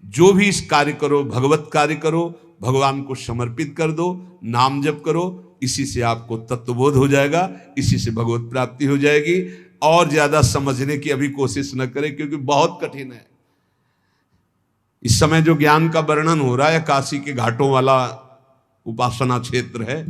जो भी इस कार्य करो, भगवत कार्य करो, भगवान को समर्पित कर दो, नाम जप करो, इसी से आपको तत्वबोध हो जाएगा, इसी से भगवत प्राप्ति हो जाएगी। और ज्यादा समझने की अभी कोशिश न करें क्योंकि बहुत कठिन है। इस समय जो ज्ञान का वर्णन हो रहा है, काशी के घाटों वाला उपासना क्षेत्र है,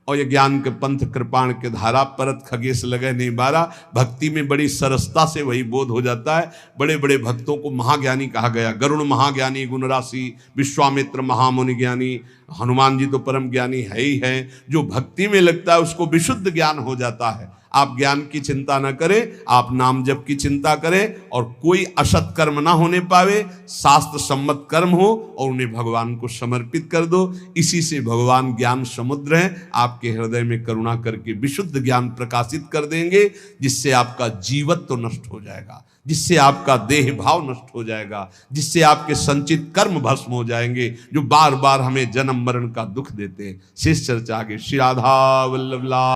और ये ज्ञान के पंथ कृपाण के धारा परत खगेश लगे नहीं बारा। भक्ति में बड़ी सरसता से वही बोध हो जाता है। बड़े बड़े भक्तों को महाज्ञानी कहा गया। गरुड़ महाज्ञानी, गुण राशि, विश्वामित्र महामुनि ज्ञानी, हनुमान जी तो परम ज्ञानी है ही है। जो भक्ति में लगता है उसको विशुद्ध ज्ञान हो जाता है। आप ज्ञान की चिंता न करें, आप नाम जप की चिंता करें, और कोई असत कर्म ना होने पावे, शास्त्र सम्मत कर्म हो और उन्हें भगवान को समर्पित कर दो। इसी से भगवान ज्ञान समुद्र है, आपके हृदय में करुणा करके विशुद्ध ज्ञान प्रकाशित कर देंगे, जिससे आपका जीवत्व नष्ट हो जाएगा, जिससे आपका देह भाव नष्ट हो जाएगा, जिससे आपके संचित कर्म भस्म हो जाएंगे, जो बार बार हमें जन्म मरण का दुख देते हैं। शेष चर्चा आगे। श्री राधा वल्लभ लाल।